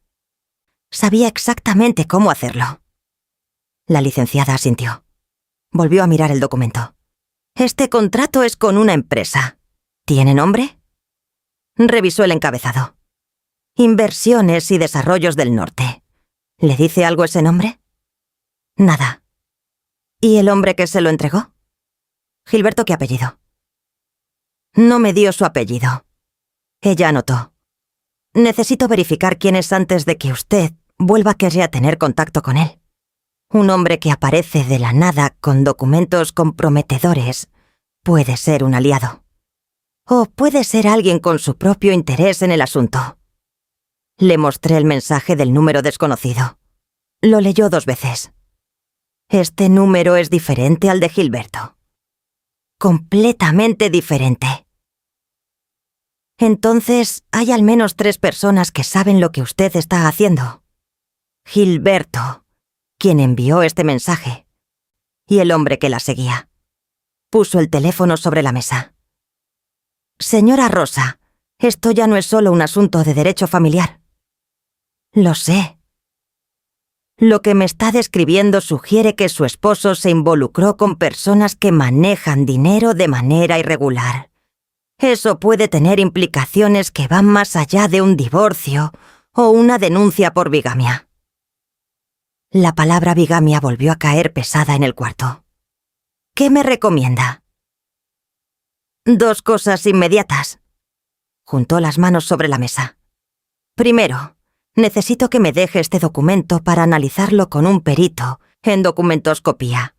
Sabía exactamente cómo hacerlo». La licenciada asintió. Volvió a mirar el documento. «Este contrato es con una empresa. ¿Tiene nombre?» Revisó el encabezado. «Inversiones y Desarrollos del Norte». ¿Le dice algo ese nombre? Nada. ¿Y el hombre que se lo entregó? Gilberto, ¿qué apellido? No me dio su apellido. Ella anotó. Necesito verificar quién es antes de que usted vuelva a querer tener contacto con él. Un hombre que aparece de la nada con documentos comprometedores puede ser un aliado. O puede ser alguien con su propio interés en el asunto. Le mostré el mensaje del número desconocido. lo leyó 2 veces. Este número es diferente al de Gilberto. Completamente diferente. Entonces, hay al menos 3 personas que saben lo que usted está haciendo. Gilberto, quien envió este mensaje, y el hombre que la seguía. Puso el teléfono sobre la mesa. Señora Rosa, esto ya no es solo un asunto de derecho familiar. Lo sé. Lo que me está describiendo sugiere que su esposo se involucró con personas que manejan dinero de manera irregular. Eso puede tener implicaciones que van más allá de un divorcio o una denuncia por bigamia. La palabra bigamia volvió a caer pesada en el cuarto. ¿Qué me recomienda? 2 cosas inmediatas. Juntó las manos sobre la mesa. Primero, necesito que me deje este documento para analizarlo con un perito en documentoscopía.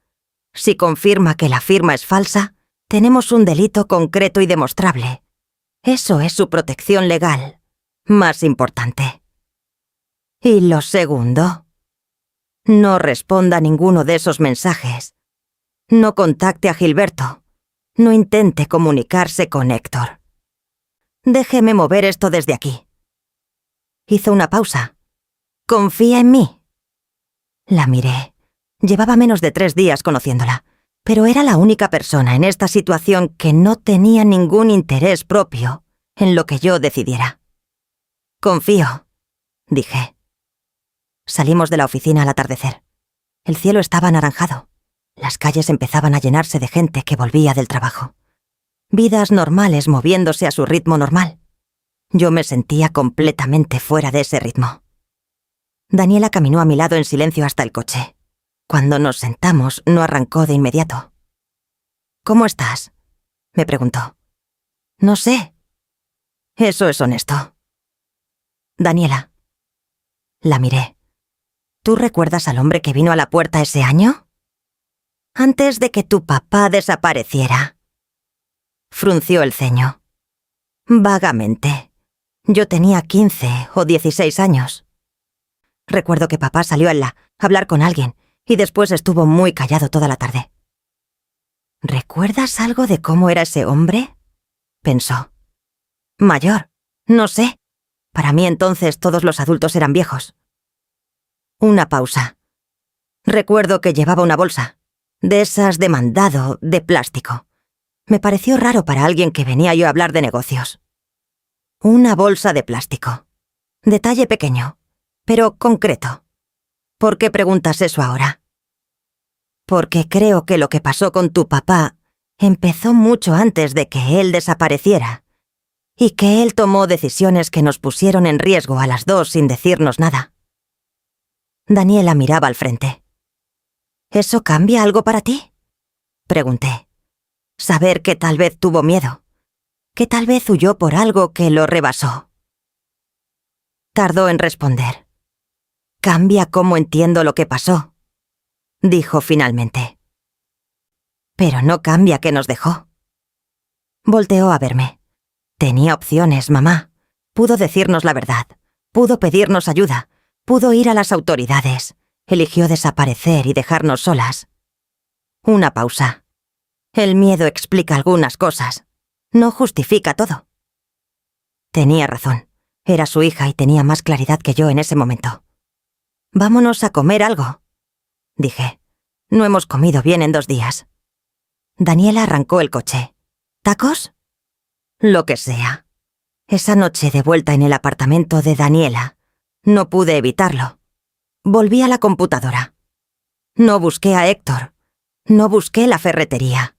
Si confirma que la firma es falsa, tenemos un delito concreto y demostrable. Eso es su protección legal, más importante. Y lo segundo, no responda a ninguno de esos mensajes. No contacte a Gilberto. No intente comunicarse con Héctor. Déjeme mover esto desde aquí. Hizo una pausa. ¿Confía en mí? La miré. Llevaba menos de 3 días conociéndola, pero era la única persona en esta situación que no tenía ningún interés propio en lo que yo decidiera. Confío, dije. Salimos de la oficina al atardecer. El cielo estaba anaranjado. Las calles empezaban a llenarse de gente que volvía del trabajo. Vidas normales moviéndose a su ritmo normal. Yo me sentía completamente fuera de ese ritmo. Daniela caminó a mi lado en silencio hasta el coche. Cuando nos sentamos, no arrancó de inmediato. ¿Cómo estás?, me preguntó. No sé. Eso es honesto. Daniela. La miré. ¿Tú recuerdas al hombre que vino a la puerta ese año? Antes de que tu papá desapareciera. Frunció el ceño. Vagamente. Yo tenía 15 o 16 años. Recuerdo que papá salió a hablar con alguien y después estuvo muy callado toda la tarde. ¿Recuerdas algo de cómo era ese hombre?, pensó. Mayor. No sé. Para mí entonces todos los adultos eran viejos. Una pausa. Recuerdo que llevaba una bolsa. De esas de mandado, de plástico. Me pareció raro para alguien que venía yo a hablar de negocios. Una bolsa de plástico. Detalle pequeño, pero concreto. ¿Por qué preguntas eso ahora? Porque creo que lo que pasó con tu papá empezó mucho antes de que él desapareciera, y que él tomó decisiones que nos pusieron en riesgo a las 2 sin decirnos nada. Daniela miraba al frente. ¿Eso cambia algo para ti?, pregunté. Saber que tal vez tuvo miedo, que tal vez huyó por algo que lo rebasó. Tardó en responder. Cambia cómo entiendo lo que pasó, dijo finalmente. Pero no cambia que nos dejó. Volteó a verme. Tenía opciones, mamá. Pudo decirnos la verdad, pudo pedirnos ayuda, pudo ir a las autoridades. Eligió desaparecer y dejarnos solas. Una pausa. El miedo explica algunas cosas. No justifica todo. Tenía razón. Era su hija y tenía más claridad que yo en ese momento. Vámonos a comer algo, dije. No hemos comido bien en 2 días. Daniela arrancó el coche. ¿Tacos? Lo que sea. Esa noche de vuelta en el apartamento de Daniela, no pude evitarlo. Volví a la computadora. No busqué a Héctor. No busqué la ferretería.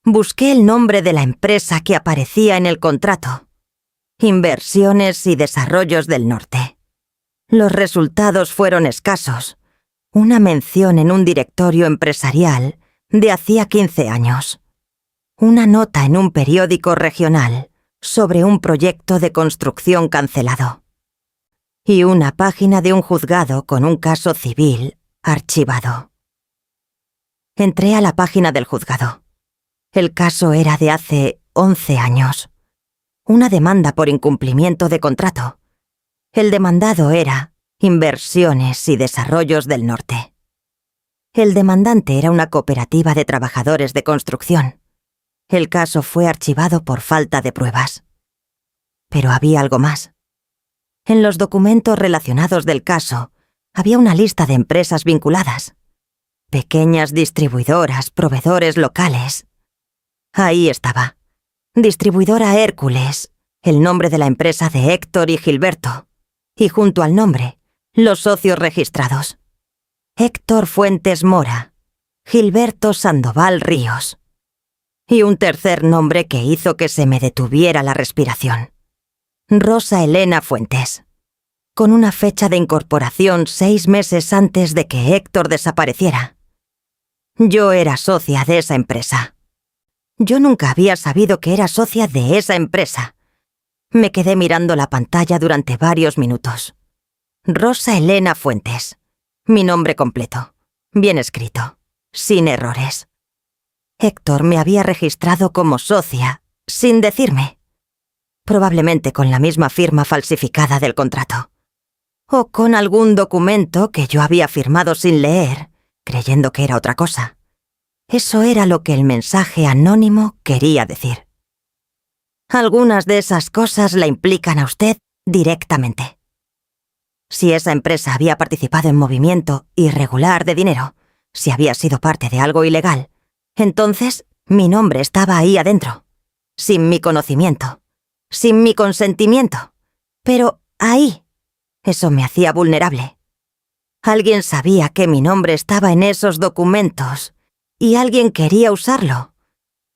Busqué el nombre de la empresa que aparecía en el contrato. Inversiones y Desarrollos del Norte. Los resultados fueron escasos. Una mención en un directorio empresarial de hacía 15 años. Una nota en un periódico regional sobre un proyecto de construcción cancelado. Y una página de un juzgado con un caso civil archivado. Entré a la página del juzgado. El caso era de hace 11 años. Una demanda por incumplimiento de contrato. El demandado era Inversiones y Desarrollos del Norte. El demandante era una cooperativa de trabajadores de construcción. El caso fue archivado por falta de pruebas. Pero había algo más. En los documentos relacionados del caso, había una lista de empresas vinculadas. Pequeñas distribuidoras, proveedores locales. Ahí estaba. Distribuidora Hércules, el nombre de la empresa de Héctor y Gilberto. Y junto al nombre, los socios registrados. Héctor Fuentes Mora, Gilberto Sandoval Ríos. Y un tercer nombre que hizo que se me detuviera la respiración. Rosa Elena Fuentes, con una fecha de incorporación 6 meses antes de que Héctor desapareciera. Yo era socia de esa empresa. Yo nunca había sabido que era socia de esa empresa. Me quedé mirando la pantalla durante varios minutos. Rosa Elena Fuentes, mi nombre completo, bien escrito, sin errores. Héctor me había registrado como socia, sin decirme. Probablemente con la misma firma falsificada del contrato. O con algún documento que yo había firmado sin leer, creyendo que era otra cosa. Eso era lo que el mensaje anónimo quería decir. Algunas de esas cosas la implican a usted directamente. Si esa empresa había participado en movimiento irregular de dinero, si había sido parte de algo ilegal, entonces mi nombre estaba ahí adentro, sin mi conocimiento, sin mi consentimiento, pero ahí. Eso me hacía vulnerable. Alguien sabía que mi nombre estaba en esos documentos y alguien quería usarlo,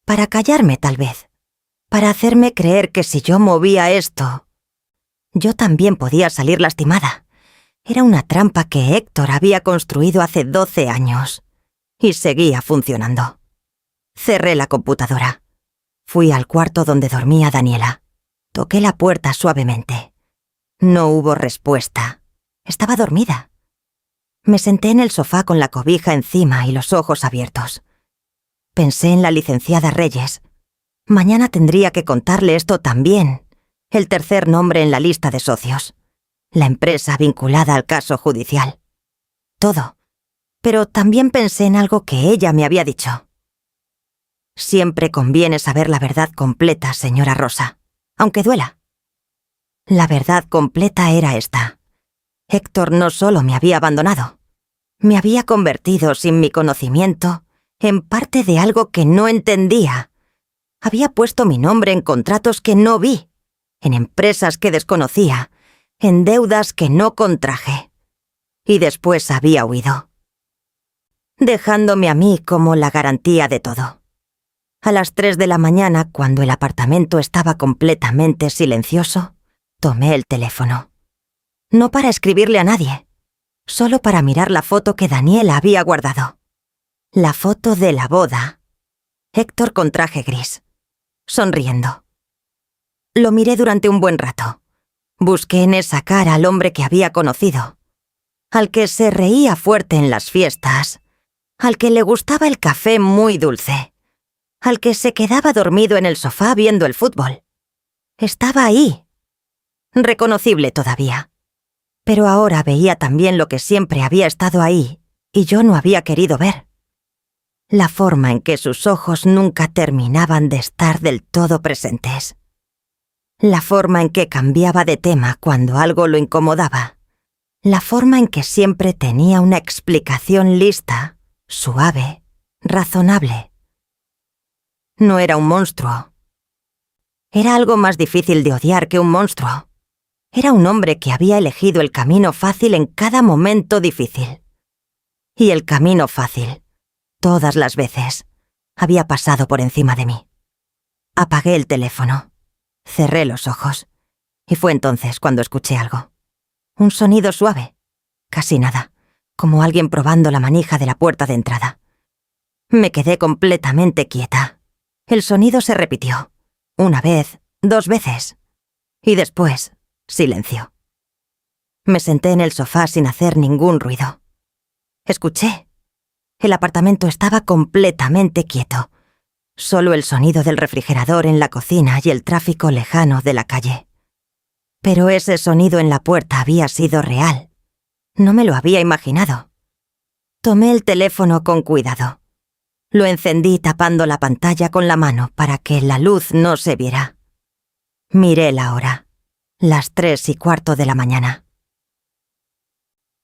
para callarme tal vez, para hacerme creer que si yo movía esto, yo también podía salir lastimada. Era una trampa que Héctor había construido hace 12 años y seguía funcionando. Cerré la computadora. Fui al cuarto donde dormía Daniela. Toqué la puerta suavemente. No hubo respuesta. Estaba dormida. Me senté en el sofá con la cobija encima y los ojos abiertos. Pensé en la licenciada Reyes. Mañana tendría que contarle esto también. El tercer nombre en la lista de socios. La empresa vinculada al caso judicial. Todo. Pero también pensé en algo que ella me había dicho. Siempre conviene saber la verdad completa, señora Rosa, aunque duela. La verdad completa era esta. Héctor no solo me había abandonado, me había convertido sin mi conocimiento en parte de algo que no entendía. Había puesto mi nombre en contratos que no vi, en empresas que desconocía, en deudas que no contraje. Y después había huido, dejándome a mí como la garantía de todo. A las 3 de la mañana, cuando el apartamento estaba completamente silencioso, tomé el teléfono. No para escribirle a nadie, solo para mirar la foto que Daniela había guardado. La foto de la boda. Héctor con traje gris, sonriendo. Lo miré durante un buen rato. Busqué en esa cara al hombre que había conocido, al que se reía fuerte en las fiestas, al que le gustaba el café muy dulce, al que se quedaba dormido en el sofá viendo el fútbol. Estaba ahí, reconocible todavía. Pero ahora veía también lo que siempre había estado ahí y yo no había querido ver. La forma en que sus ojos nunca terminaban de estar del todo presentes. La forma en que cambiaba de tema cuando algo lo incomodaba. La forma en que siempre tenía una explicación lista, suave, razonable. No era un monstruo. Era algo más difícil de odiar que un monstruo. Era un hombre que había elegido el camino fácil en cada momento difícil. Y el camino fácil, todas las veces, había pasado por encima de mí. Apagué el teléfono, cerré los ojos, y fue entonces cuando escuché algo. Un sonido suave, casi nada, como alguien probando la manija de la puerta de entrada. Me quedé completamente quieta. El sonido se repitió, 1 vez, 2 veces, y después, silencio. Me senté en el sofá sin hacer ningún ruido. Escuché. El apartamento estaba completamente quieto. Solo el sonido del refrigerador en la cocina y el tráfico lejano de la calle. Pero ese sonido en la puerta había sido real. No me lo había imaginado. Tomé el teléfono con cuidado. Lo encendí tapando la pantalla con la mano para que la luz no se viera. Miré la hora. Las 3:15 de la mañana.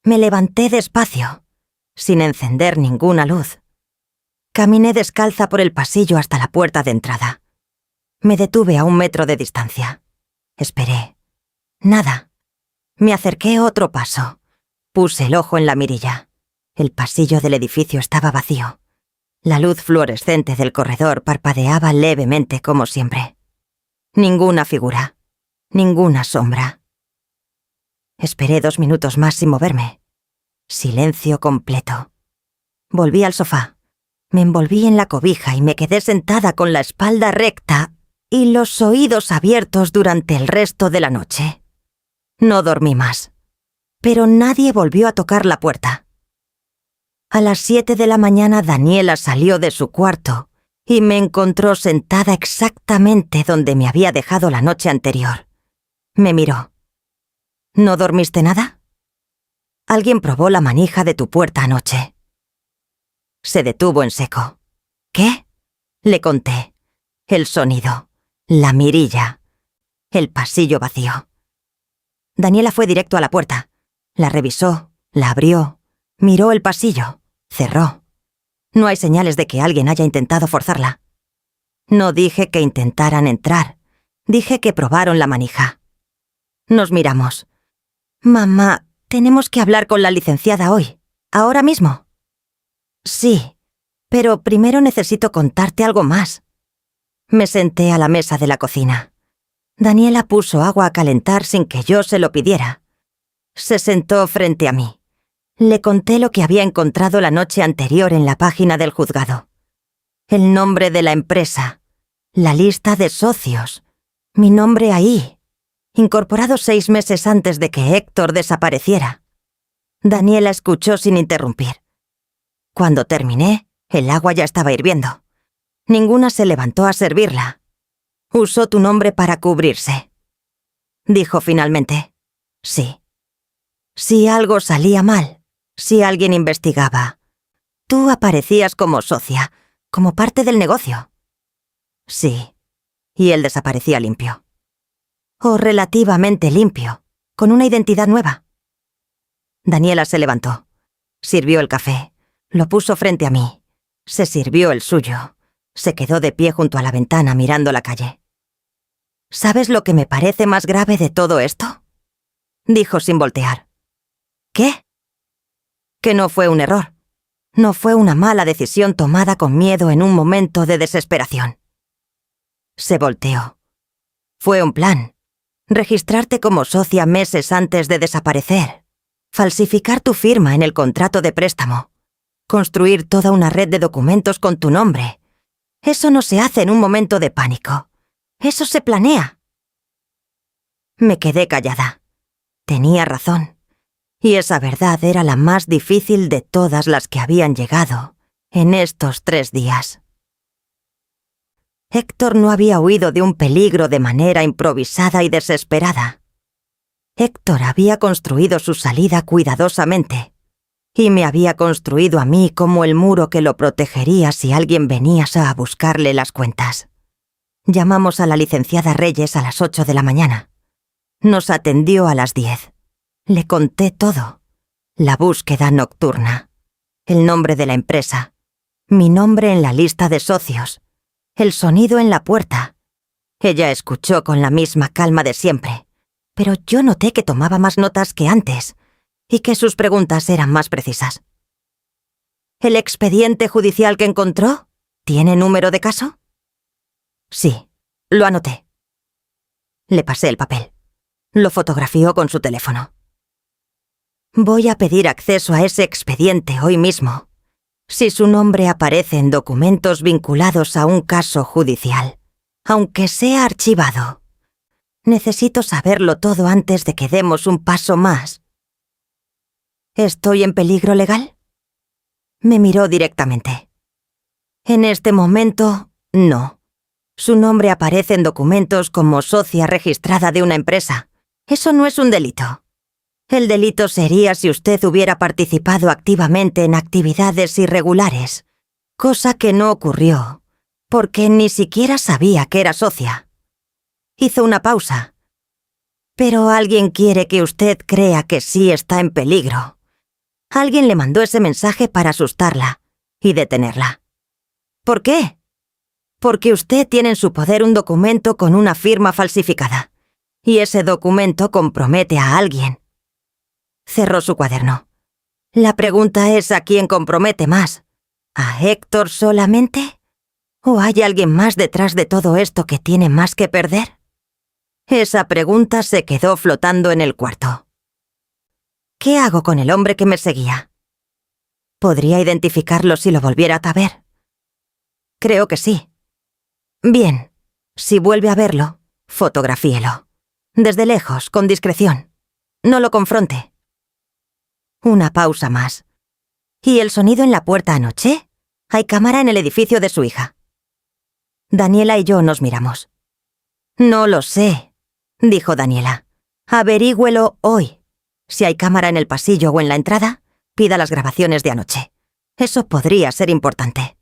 Me levanté despacio, sin encender ninguna luz. Caminé descalza por el pasillo hasta la puerta de entrada. Me detuve a 1 metro de distancia. Esperé. Nada. Me acerqué otro paso. Puse el ojo en la mirilla. El pasillo del edificio estaba vacío. La luz fluorescente del corredor parpadeaba levemente como siempre. Ninguna figura. Ninguna sombra. Esperé 2 minutos más sin moverme. Silencio completo. Volví al sofá. Me envolví en la cobija y me quedé sentada con la espalda recta y los oídos abiertos durante el resto de la noche. No dormí más. Pero nadie volvió a tocar la puerta. A las 7 de la mañana Daniela salió de su cuarto y me encontró sentada exactamente donde me había dejado la noche anterior. Me miró. ¿No dormiste nada? Alguien probó la manija de tu puerta anoche. Se detuvo en seco. ¿Qué? Le conté. El sonido. La mirilla. El pasillo vacío. Daniela fue directo a la puerta. La revisó, la abrió, miró el pasillo, cerró. No hay señales de que alguien haya intentado forzarla. No dije que intentaran entrar. Dije que probaron la manija. Nos miramos. Mamá, tenemos que hablar con la licenciada hoy. ¿Ahora mismo? Sí, pero primero necesito contarte algo más. Me senté a la mesa de la cocina. Daniela puso agua a calentar sin que yo se lo pidiera. Se sentó frente a mí. Le conté lo que había encontrado la noche anterior en la página del juzgado. El nombre de la empresa, la lista de socios, mi nombre ahí, incorporado 6 meses antes de que Héctor desapareciera. Daniela escuchó sin interrumpir. Cuando terminé, el agua ya estaba hirviendo. Ninguna se levantó a servirla. Usó tu nombre para cubrirse. Dijo finalmente. Sí. Si algo salía mal, si alguien investigaba, tú aparecías como socia, como parte del negocio. Sí. Y él desaparecía limpio. O relativamente limpio, con una identidad nueva. Daniela se levantó. Sirvió el café. Lo puso frente a mí. Se sirvió el suyo. Se quedó de pie junto a la ventana mirando la calle. ¿Sabes lo que me parece más grave de todo esto? Dijo sin voltear. ¿Qué? Que no fue un error. No fue una mala decisión tomada con miedo en un momento de desesperación. Se volteó. Fue un plan. Registrarte como socia meses antes de desaparecer. Falsificar tu firma en el contrato de préstamo. Construir toda una red de documentos con tu nombre. Eso no se hace en un momento de pánico. Eso se planea. Me quedé callada. Tenía razón. Y esa verdad era la más difícil de todas las que habían llegado en estos 3 días. Héctor no había huido de un peligro de manera improvisada y desesperada. Héctor había construido su salida cuidadosamente. Y me había construido a mí como el muro que lo protegería si alguien venía a buscarle las cuentas. Llamamos a la licenciada Reyes a las 8 de la mañana. Nos atendió a las 10. Le conté todo. La búsqueda nocturna. El nombre de la empresa. Mi nombre en la lista de socios. El sonido en la puerta. Ella escuchó con la misma calma de siempre, pero yo noté que tomaba más notas que antes y que sus preguntas eran más precisas. ¿El expediente judicial que encontró tiene número de caso? Sí, lo anoté. Le pasé el papel. Lo fotografió con su teléfono. Voy a pedir acceso a ese expediente hoy mismo, si su nombre aparece en documentos vinculados a un caso judicial, aunque sea archivado. Necesito saberlo todo antes de que demos un paso más. ¿Estoy en peligro legal? Me miró directamente. En este momento, no. Su nombre aparece en documentos como socia registrada de una empresa. Eso no es un delito. El delito sería si usted hubiera participado activamente en actividades irregulares, cosa que no ocurrió, porque ni siquiera sabía que era socia. Hizo una pausa. Pero alguien quiere que usted crea que sí está en peligro. Alguien le mandó ese mensaje para asustarla y detenerla. ¿Por qué? Porque usted tiene en su poder un documento con una firma falsificada, y ese documento compromete a alguien. Cerró su cuaderno. La pregunta es ¿a quién compromete más? ¿A Héctor solamente? ¿O hay alguien más detrás de todo esto que tiene más que perder? Esa pregunta se quedó flotando en el cuarto. ¿Qué hago con el hombre que me seguía? ¿Podría identificarlo si lo volviera a ver? Creo que sí. Bien, si vuelve a verlo, fotografíelo. Desde lejos, con discreción. No lo confronte. Una pausa más. ¿Y el sonido en la puerta anoche? Hay cámara en el edificio de su hija. Daniela y yo nos miramos. No lo sé, dijo Daniela. Averígüelo hoy. Si hay cámara en el pasillo o en la entrada, pida las grabaciones de anoche. Eso podría ser importante.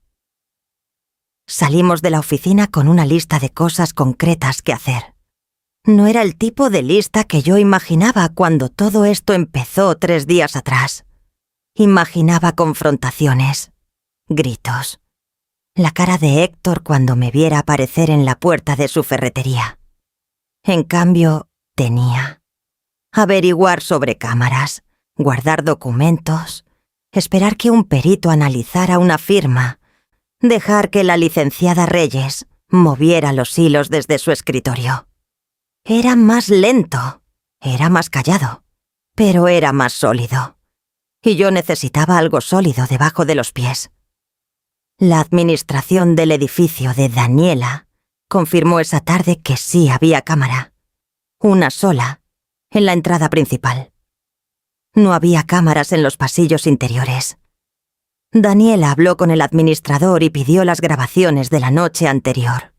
Salimos de la oficina con una lista de cosas concretas que hacer. No era el tipo de lista que yo imaginaba cuando todo esto empezó 3 días atrás. Imaginaba confrontaciones, gritos, la cara de Héctor cuando me viera aparecer en la puerta de su ferretería. En cambio, tenía averiguar sobre cámaras, guardar documentos, esperar que un perito analizara una firma, dejar que la licenciada Reyes moviera los hilos desde su escritorio. Era más lento, era más callado, pero era más sólido. Y yo necesitaba algo sólido debajo de los pies. La administración del edificio de Daniela confirmó esa tarde que sí había cámara. Una sola, en la entrada principal. No había cámaras en los pasillos interiores. Daniela habló con el administrador y pidió las grabaciones de la noche anterior.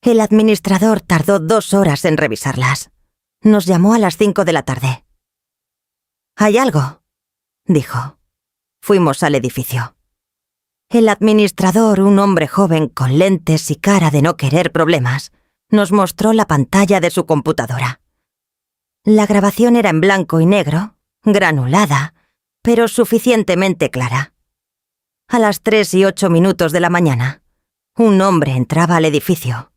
El administrador tardó 2 horas en revisarlas. Nos llamó a las 5 de la tarde. «¿Hay algo?», dijo. Fuimos al edificio. El administrador, un hombre joven con lentes y cara de no querer problemas, nos mostró la pantalla de su computadora. La grabación era en blanco y negro, granulada, pero suficientemente clara. A las 3:08 de la mañana, un hombre entraba al edificio.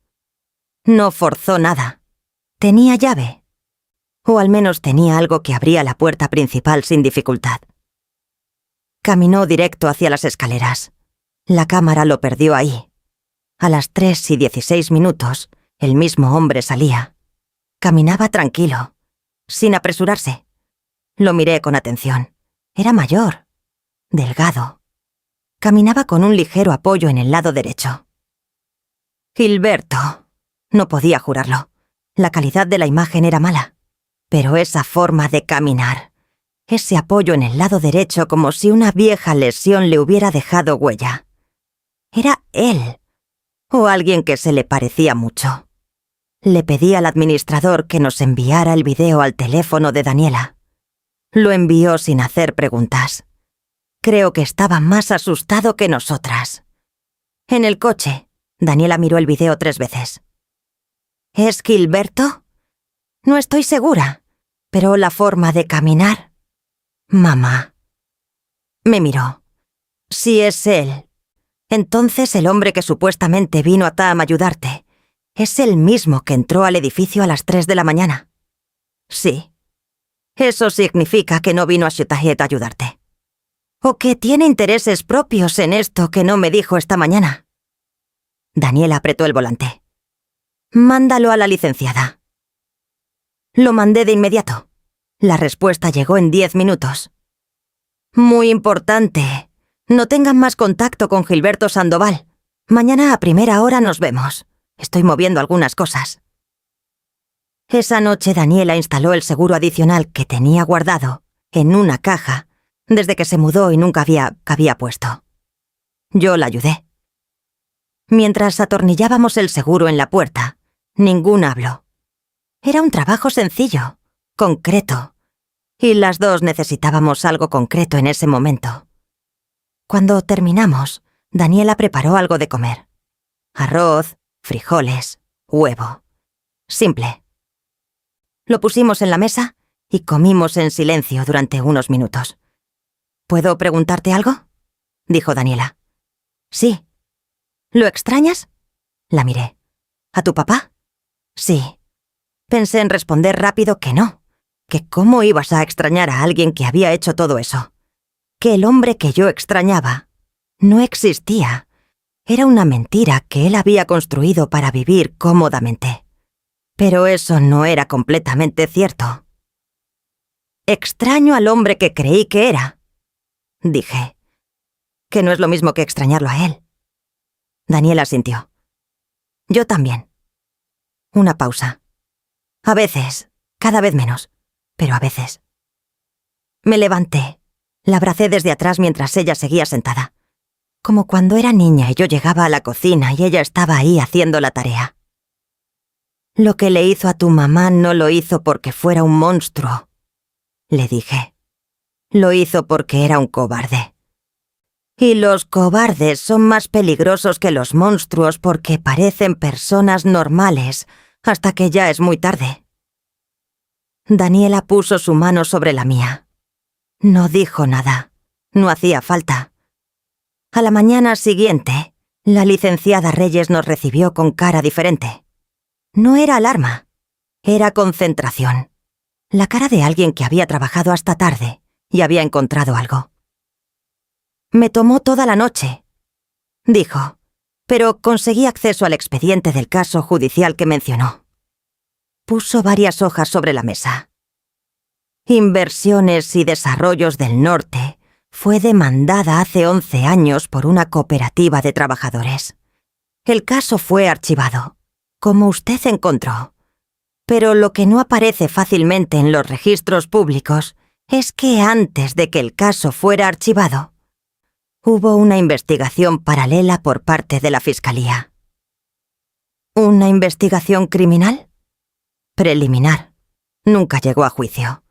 No forzó nada. Tenía llave. O al menos tenía algo que abría la puerta principal sin dificultad. Caminó directo hacia las escaleras. La cámara lo perdió ahí. A las 3:16, el mismo hombre salía. Caminaba tranquilo, sin apresurarse. Lo miré con atención. Era mayor, delgado. Caminaba con un ligero apoyo en el lado derecho. Gilberto. No podía jurarlo. La calidad de la imagen era mala. Pero esa forma de caminar, ese apoyo en el lado derecho como si una vieja lesión le hubiera dejado huella. Era él, o alguien que se le parecía mucho. Le pedí al administrador que nos enviara el video al teléfono de Daniela. Lo envió sin hacer preguntas. Creo que estaba más asustado que nosotras. En el coche, Daniela miró el video 3 veces. ¿Es Gilberto? No estoy segura, pero la forma de caminar. Mamá. Me miró. Si es él, entonces el hombre que supuestamente vino a Tam a ayudarte es el mismo que entró al edificio a las 3 de la mañana. Sí. Eso significa que no vino a Shutahet a ayudarte. O que tiene intereses propios en esto que no me dijo esta mañana. Daniela apretó el volante. Mándalo a la licenciada. Lo mandé de inmediato. La respuesta llegó en 10 minutos. Muy importante. No tengan más contacto con Gilberto Sandoval. Mañana a primera hora nos vemos. Estoy moviendo algunas cosas. Esa noche Daniela instaló el seguro adicional que tenía guardado en una caja desde que se mudó y nunca había puesto. Yo la ayudé. Mientras atornillábamos el seguro en la puerta, ninguno habló. Era un trabajo sencillo, concreto, y las dos necesitábamos algo concreto en ese momento. Cuando terminamos, Daniela preparó algo de comer. Arroz, frijoles, huevo. Simple. Lo pusimos en la mesa y comimos en silencio durante unos minutos. ¿Puedo preguntarte algo?, dijo Daniela. Sí. ¿Lo extrañas? La miré. ¿A tu papá? Sí. Pensé en responder rápido que no, que cómo ibas a extrañar a alguien que había hecho todo eso, que el hombre que yo extrañaba no existía. Era una mentira que él había construido para vivir cómodamente. Pero eso no era completamente cierto. Extraño al hombre que creí que era, dije, que no es lo mismo que extrañarlo a él. Daniela asintió. Yo también. Una pausa. A veces, cada vez menos, pero a veces. Me levanté, la abracé desde atrás mientras ella seguía sentada, como cuando era niña y yo llegaba a la cocina y ella estaba ahí haciendo la tarea. Lo que le hizo a tu mamá no lo hizo porque fuera un monstruo, le dije. Lo hizo porque era un cobarde. Y los cobardes son más peligrosos que los monstruos porque parecen personas normales hasta que ya es muy tarde. Daniela puso su mano sobre la mía. No dijo nada. No hacía falta. A la mañana siguiente, la licenciada Reyes nos recibió con cara diferente. No era alarma, era concentración. La cara de alguien que había trabajado hasta tarde y había encontrado algo. Me tomó toda la noche, dijo, pero conseguí acceso al expediente del caso judicial que mencionó. Puso varias hojas sobre la mesa. Inversiones y Desarrollos del Norte fue demandada hace 11 años por una cooperativa de trabajadores. El caso fue archivado, como usted encontró. Pero lo que no aparece fácilmente en los registros públicos es que antes de que el caso fuera archivado, hubo una investigación paralela por parte de la Fiscalía. ¿Una investigación criminal? Preliminar. Nunca llegó a juicio.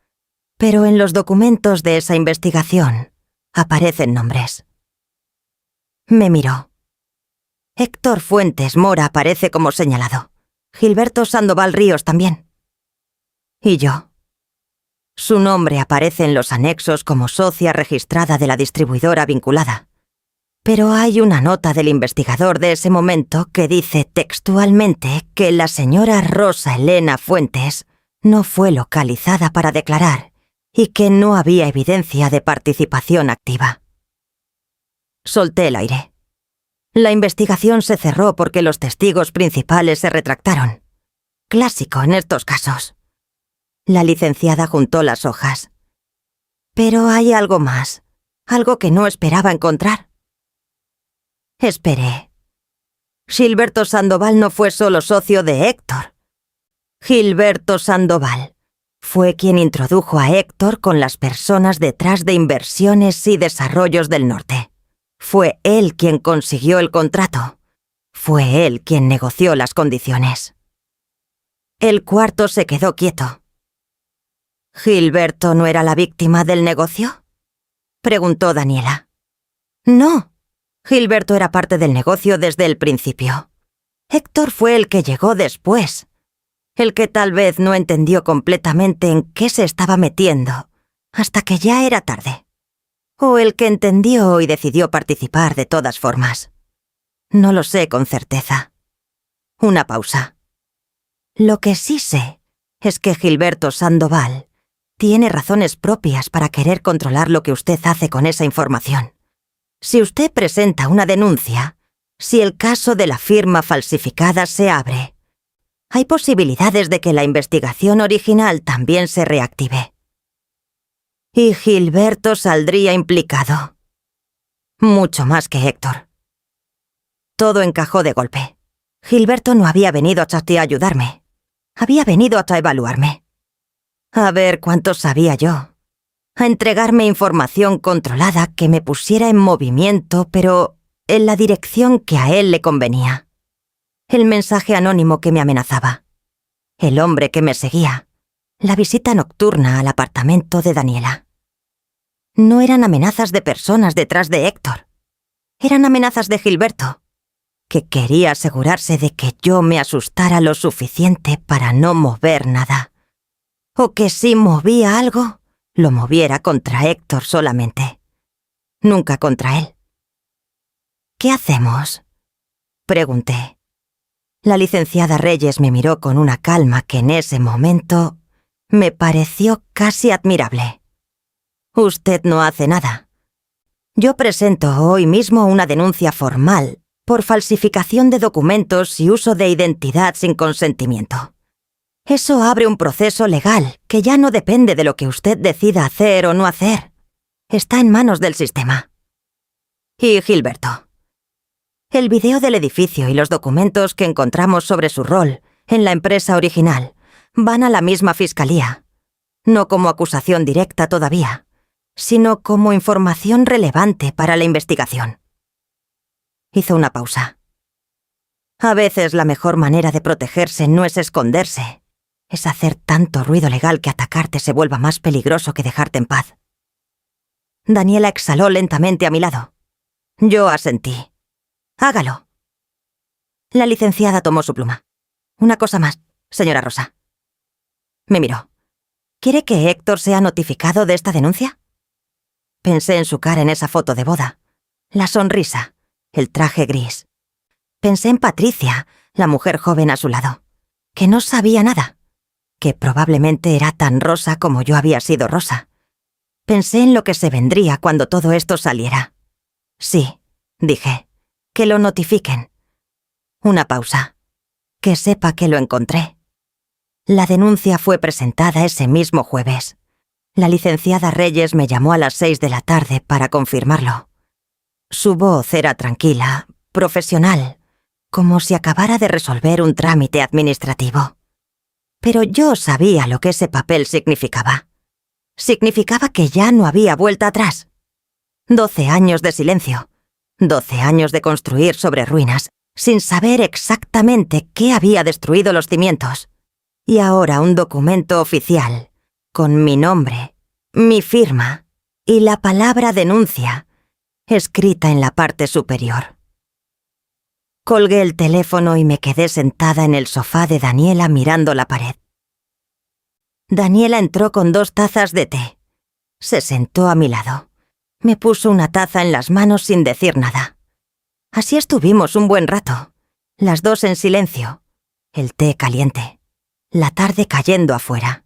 Pero en los documentos de esa investigación aparecen nombres. Me miró. Héctor Fuentes Mora aparece como señalado. Gilberto Sandoval Ríos también. ¿Y yo? Su nombre aparece en los anexos como socia registrada de la distribuidora vinculada. Pero hay una nota del investigador de ese momento que dice textualmente que la señora Rosa Elena Fuentes no fue localizada para declarar y que no había evidencia de participación activa. Solté el aire. La investigación se cerró porque los testigos principales se retractaron. Clásico en estos casos. La licenciada juntó las hojas. Pero hay algo más, algo que no esperaba encontrar. Esperé. Gilberto Sandoval no fue solo socio de Héctor. Gilberto Sandoval fue quien introdujo a Héctor con las personas detrás de Inversiones y Desarrollos del Norte. Fue él quien consiguió el contrato. Fue él quien negoció las condiciones. El cuarto se quedó quieto. ¿Gilberto no era la víctima del negocio?, preguntó Daniela. No, Gilberto era parte del negocio desde el principio. Héctor fue el que llegó después, el que tal vez no entendió completamente en qué se estaba metiendo, hasta que ya era tarde. O el que entendió y decidió participar de todas formas. No lo sé con certeza. Una pausa. Lo que sí sé es que Gilberto Sandoval tiene razones propias para querer controlar lo que usted hace con esa información. Si usted presenta una denuncia, si el caso de la firma falsificada se abre, hay posibilidades de que la investigación original también se reactive. Y Gilberto saldría implicado. Mucho más que Héctor. Todo encajó de golpe. Gilberto no había venido a ayudarme. Había venido a evaluarme. A ver cuánto sabía yo. A entregarme información controlada que me pusiera en movimiento, pero en la dirección que a él le convenía. El mensaje anónimo que me amenazaba. El hombre que me seguía. La visita nocturna al apartamento de Daniela. No eran amenazas de personas detrás de Héctor. Eran amenazas de Gilberto, que quería asegurarse de que yo me asustara lo suficiente para no mover nada. O que si movía algo, lo moviera contra Héctor solamente. Nunca contra él. ¿Qué hacemos?, pregunté. La licenciada Reyes me miró con una calma que en ese momento me pareció casi admirable. Usted no hace nada. Yo presento hoy mismo una denuncia formal por falsificación de documentos y uso de identidad sin consentimiento. Eso abre un proceso legal que ya no depende de lo que usted decida hacer o no hacer. Está en manos del sistema. Y Gilberto. El video del edificio y los documentos que encontramos sobre su rol en la empresa original van a la misma fiscalía, no como acusación directa todavía, sino como información relevante para la investigación. Hizo una pausa. A veces la mejor manera de protegerse no es esconderse, es hacer tanto ruido legal que atacarte se vuelva más peligroso que dejarte en paz. Daniela exhaló lentamente a mi lado. Yo asentí. Hágalo. La licenciada tomó su pluma. Una cosa más, señora Rosa. Me miró. ¿Quiere que Héctor sea notificado de esta denuncia? Pensé en su cara en esa foto de boda. La sonrisa, el traje gris. Pensé en Patricia, la mujer joven a su lado, que no sabía nada, que probablemente era tan rosa como yo había sido rosa. Pensé en lo que se vendría cuando todo esto saliera. Sí, dije, que lo notifiquen. Una pausa. Que sepa que lo encontré. La denuncia fue presentada ese mismo jueves. La licenciada Reyes me llamó a las 6 de la tarde para confirmarlo. Su voz era tranquila, profesional, como si acabara de resolver un trámite administrativo. Pero yo sabía lo que ese papel significaba. Significaba que ya no había vuelta atrás. 12 años de silencio. 12 años de construir sobre ruinas, sin saber exactamente qué había destruido los cimientos. Y ahora un documento oficial, con mi nombre, mi firma y la palabra denuncia, escrita en la parte superior. Colgué el teléfono y me quedé sentada en el sofá de Daniela mirando la pared. Daniela entró con 2 tazas de té. Se sentó a mi lado. Me puso una taza en las manos sin decir nada. Así estuvimos un buen rato, las 2 en silencio, el té caliente, la tarde cayendo afuera.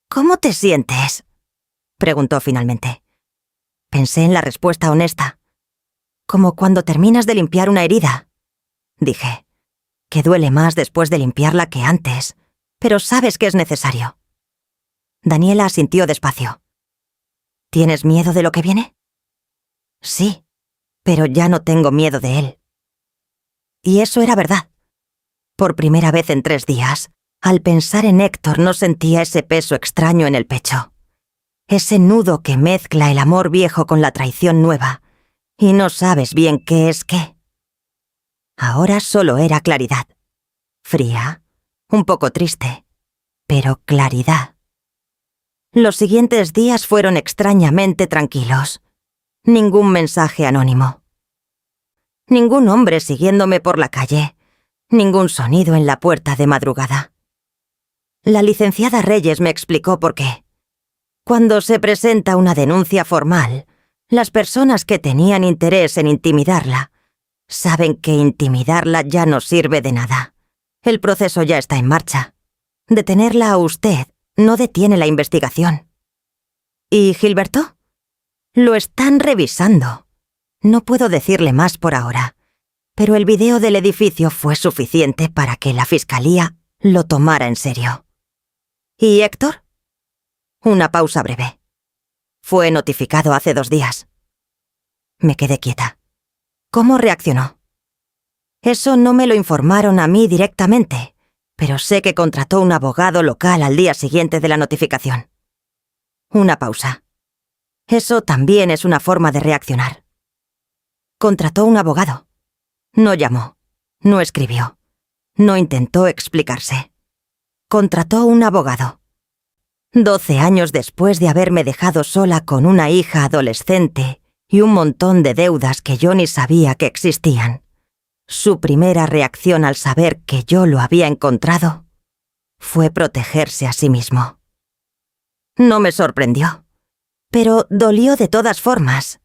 ¿Cómo te sientes?, preguntó finalmente. Pensé en la respuesta honesta. Como cuando terminas de limpiar una herida. Dije, que duele más después de limpiarla que antes, pero sabes que es necesario. Daniela asintió despacio. ¿Tienes miedo de lo que viene? Sí, pero ya no tengo miedo de él. Y eso era verdad. Por primera vez en 3 días, al pensar en Héctor no sentía ese peso extraño en el pecho. Ese nudo que mezcla el amor viejo con la traición nueva, y no sabes bien qué es qué. Ahora solo era claridad. Fría, un poco triste, pero claridad. Los siguientes días fueron extrañamente tranquilos. Ningún mensaje anónimo. Ningún hombre siguiéndome por la calle. Ningún sonido en la puerta de madrugada. La licenciada Reyes me explicó por qué. Cuando se presenta una denuncia formal, las personas que tenían interés en intimidarla saben que intimidarla ya no sirve de nada. El proceso ya está en marcha. Detenerla a usted no detiene la investigación. ¿Y Gilberto? Lo están revisando. No puedo decirle más por ahora, pero el video del edificio fue suficiente para que la fiscalía lo tomara en serio. ¿Y Héctor? Una pausa breve. Fue notificado hace 2 días. Me quedé quieta. ¿Cómo reaccionó? Eso no me lo informaron a mí directamente, pero sé que contrató un abogado local al día siguiente de la notificación. Una pausa. Eso también es una forma de reaccionar. Contrató un abogado. No llamó, no escribió, no intentó explicarse. Contrató un abogado. 12 años después de haberme dejado sola con una hija adolescente y un montón de deudas que yo ni sabía que existían. Su primera reacción al saber que yo lo había encontrado fue protegerse a sí mismo. No me sorprendió, pero dolió de todas formas.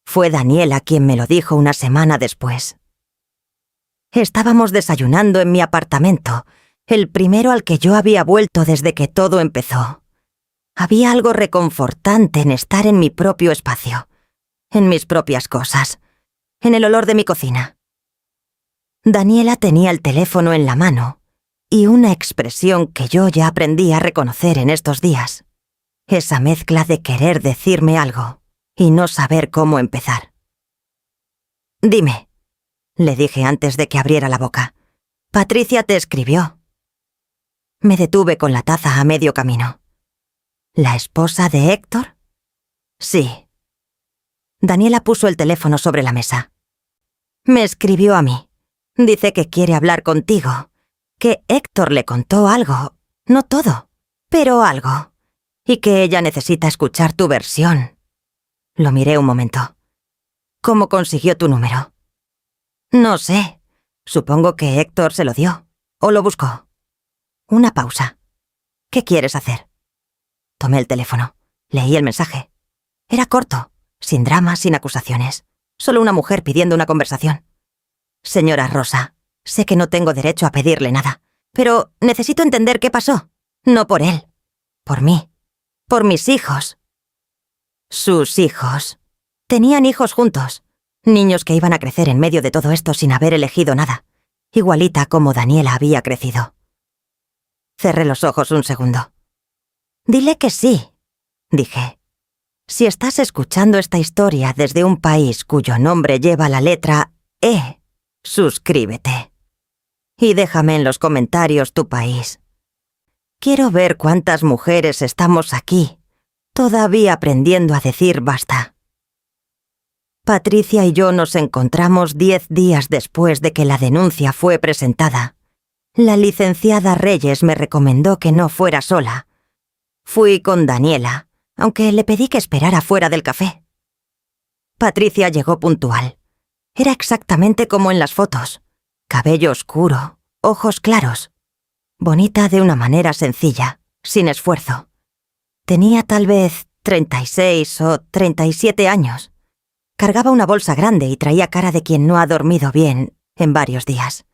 Fue Daniela quien me lo dijo una semana después. Estábamos desayunando en mi apartamento, el primero al que yo había vuelto desde que todo empezó. Había algo reconfortante en estar en mi propio espacio, en mis propias cosas, en el olor de mi cocina. Daniela tenía el teléfono en la mano y una expresión que yo ya aprendí a reconocer en estos días. Esa mezcla de querer decirme algo y no saber cómo empezar. «Dime», le dije antes de que abriera la boca. «Patricia te escribió». Me detuve con la taza a medio camino. ¿La esposa de Héctor? Sí. Daniela puso el teléfono sobre la mesa. Me escribió a mí. Dice que quiere hablar contigo, que Héctor le contó algo, no todo, pero algo, y que ella necesita escuchar tu versión. Lo miré un momento. ¿Cómo consiguió tu número? No sé. Supongo que Héctor se lo dio, o lo buscó. Una pausa. ¿Qué quieres hacer? Tomé el teléfono. Leí el mensaje. Era corto, sin dramas, sin acusaciones. Solo una mujer pidiendo una conversación. Señora Rosa, sé que no tengo derecho a pedirle nada, pero necesito entender qué pasó. No por él. Por mí. Por mis hijos. Sus hijos. Tenían hijos juntos. Niños que iban a crecer en medio de todo esto sin haber elegido nada. Igualita como Daniela había crecido. Cerré los ojos un segundo. Dile que sí, dije. Si estás escuchando esta historia desde un país cuyo nombre lleva la letra E, suscríbete. Y déjame en los comentarios tu país. Quiero ver cuántas mujeres estamos aquí, todavía aprendiendo a decir basta. Patricia y yo nos encontramos 10 días después de que la denuncia fue presentada. La licenciada Reyes me recomendó que no fuera sola. Fui con Daniela, aunque le pedí que esperara fuera del café. Patricia llegó puntual. Era exactamente como en las fotos. Cabello oscuro, ojos claros. Bonita de una manera sencilla, sin esfuerzo. Tenía tal vez 36 o 37 años. Cargaba una bolsa grande y traía cara de quien no ha dormido bien en varios días.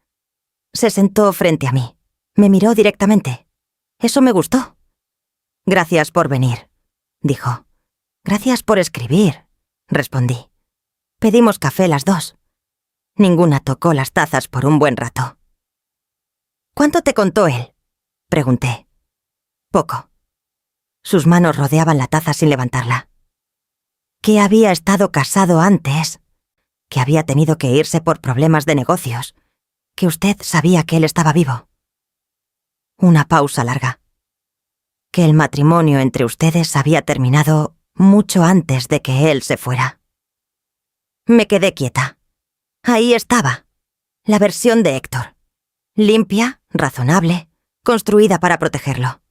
Se sentó frente a mí. Me miró directamente. Eso me gustó. Gracias por venir, dijo. Gracias por escribir, respondí. Pedimos café las dos. Ninguna tocó las tazas por un buen rato. ¿Cuánto te contó él?, pregunté. Poco. Sus manos rodeaban la taza sin levantarla. Que había estado casado antes, que había tenido que irse por problemas de negocios, que usted sabía que él estaba vivo. Una pausa larga. Que el matrimonio entre ustedes había terminado mucho antes de que él se fuera. Me quedé quieta. Ahí estaba, la versión de Héctor. Limpia, razonable, construida para protegerlo.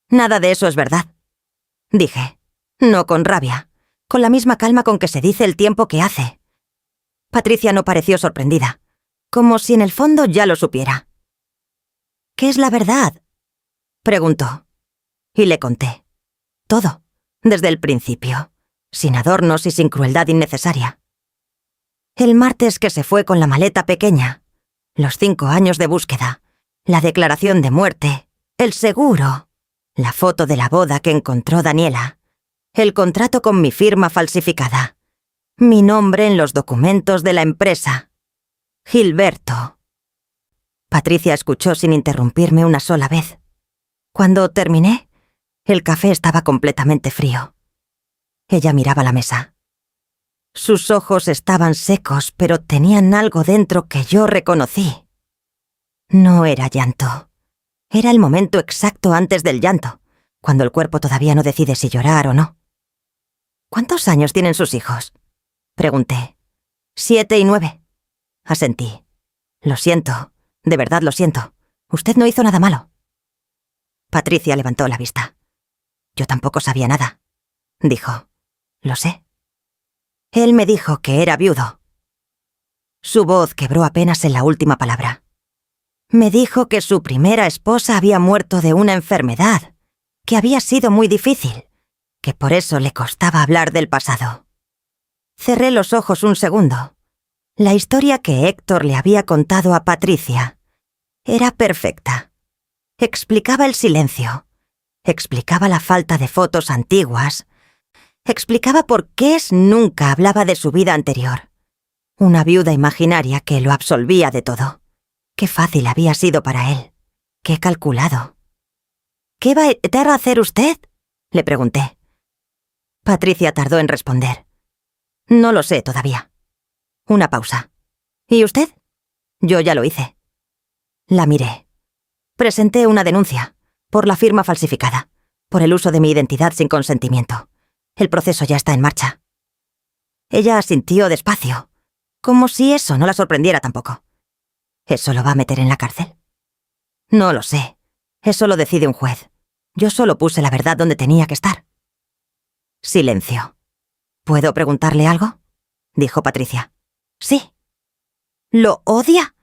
Nada de eso es verdad, dije, no con rabia, con la misma calma con que se dice el tiempo que hace. Patricia no pareció sorprendida, como si en el fondo ya lo supiera. ¿Qué es la verdad?, preguntó. Y le conté. Todo, desde el principio, sin adornos y sin crueldad innecesaria. El martes que se fue con la maleta pequeña, los 5 años de búsqueda, la declaración de muerte, el seguro, la foto de la boda que encontró Daniela, el contrato con mi firma falsificada, mi nombre en los documentos de la empresa. Gilberto. Patricia escuchó sin interrumpirme una sola vez. Cuando terminé, el café estaba completamente frío. Ella miraba la mesa. Sus ojos estaban secos, pero tenían algo dentro que yo reconocí. No era llanto. Era el momento exacto antes del llanto, cuando el cuerpo todavía no decide si llorar o no. ¿Cuántos años tienen sus hijos?, pregunté. 7 y 9. Asentí. Lo siento, de verdad lo siento. Usted no hizo nada malo. Patricia levantó la vista. Yo tampoco sabía nada. Dijo: «Lo sé». Él me dijo que era viudo. Su voz quebró apenas en la última palabra. Me dijo que su primera esposa había muerto de una enfermedad, que había sido muy difícil, que por eso le costaba hablar del pasado. Cerré los ojos un segundo. La historia que Héctor le había contado a Patricia era perfecta. Explicaba el silencio, explicaba la falta de fotos antiguas, explicaba por qué nunca hablaba de su vida anterior. Una viuda imaginaria que lo absolvía de todo. Qué fácil había sido para él. Qué calculado. «¿Qué va a hacer usted?», le pregunté. Patricia tardó en responder. «No lo sé todavía». Una pausa. «¿Y usted?». «Yo ya lo hice». La miré. Presenté una denuncia, por la firma falsificada, por el uso de mi identidad sin consentimiento. El proceso ya está en marcha. Ella asintió despacio, como si eso no la sorprendiera tampoco. ¿Eso lo va a meter en la cárcel? No lo sé. Eso lo decide un juez. Yo solo puse la verdad donde tenía que estar. Silencio. ¿Puedo preguntarle algo?, dijo Patricia. Sí. ¿Lo odia?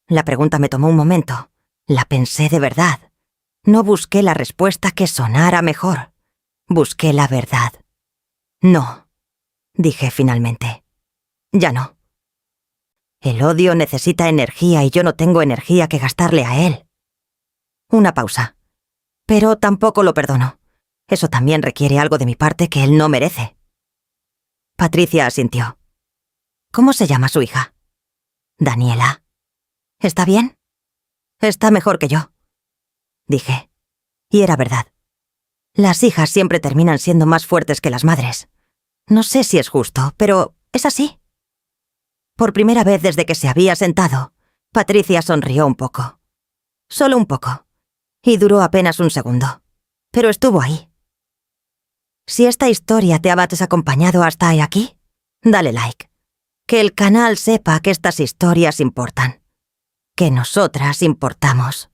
La pregunta me tomó un momento. La pensé de verdad. No busqué la respuesta que sonara mejor. Busqué la verdad. No, dije finalmente. Ya no. El odio necesita energía y yo no tengo energía que gastarle a él. Una pausa. Pero tampoco lo perdono. Eso también requiere algo de mi parte que él no merece. Patricia asintió. ¿Cómo se llama su hija? Daniela. ¿Está bien? Está mejor que yo, dije. Y era verdad. Las hijas siempre terminan siendo más fuertes que las madres. No sé si es justo, pero es así. Por primera vez desde que se había sentado, Patricia sonrió un poco. Solo un poco. Y duró apenas un segundo. Pero estuvo ahí. Si esta historia te ha acompañado hasta aquí, dale like. Que el canal sepa que estas historias importan. Que nosotras importamos.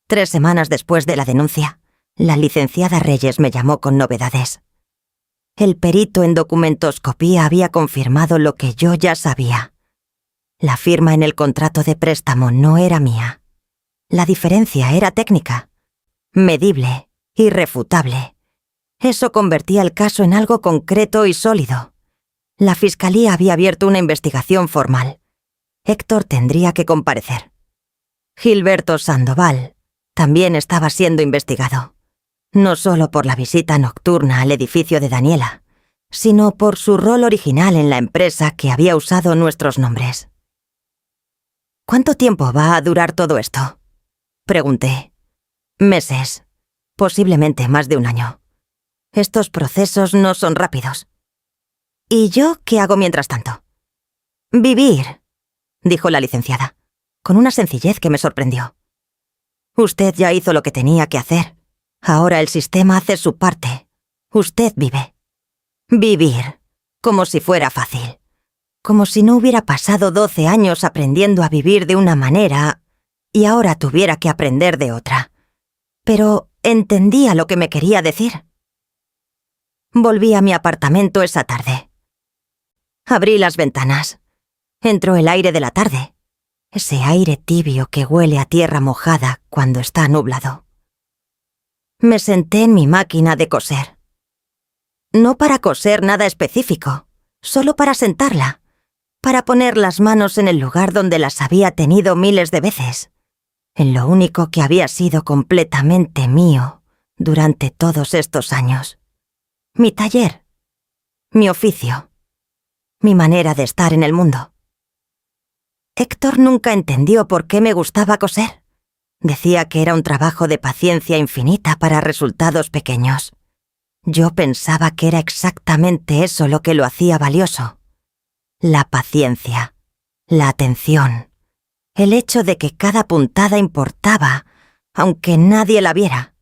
3 semanas después de la denuncia, la licenciada Reyes me llamó con novedades. El perito en documentoscopía había confirmado lo que yo ya sabía. La firma en el contrato de préstamo no era mía. La diferencia era técnica, medible, irrefutable. Eso convertía el caso en algo concreto y sólido. La fiscalía había abierto una investigación formal. Héctor tendría que comparecer. Gilberto Sandoval también estaba siendo investigado. No solo por la visita nocturna al edificio de Daniela, sino por su rol original en la empresa que había usado nuestros nombres. ¿Cuánto tiempo va a durar todo esto?, pregunté. Meses, posiblemente más de 1 año. Estos procesos no son rápidos. ¿Y yo qué hago mientras tanto? Vivir, dijo la licenciada, con una sencillez que me sorprendió. Usted ya hizo lo que tenía que hacer. Ahora el sistema hace su parte. Usted vive. Vivir, como si fuera fácil. Como si no hubiera pasado 12 años aprendiendo a vivir de una manera y ahora tuviera que aprender de otra. Pero entendía lo que me quería decir. Volví a mi apartamento esa tarde. Abrí las ventanas. Entró el aire de la tarde. Ese aire tibio que huele a tierra mojada cuando está nublado. Me senté en mi máquina de coser. No para coser nada específico, solo para sentarla, para poner las manos en el lugar donde las había tenido miles de veces, en lo único que había sido completamente mío durante todos estos años. Mi taller, mi oficio, mi manera de estar en el mundo. Héctor nunca entendió por qué me gustaba coser. Decía que era un trabajo de paciencia infinita para resultados pequeños. Yo pensaba que era exactamente eso lo que lo hacía valioso. La paciencia, la atención, el hecho de que cada puntada importaba, aunque nadie la viera,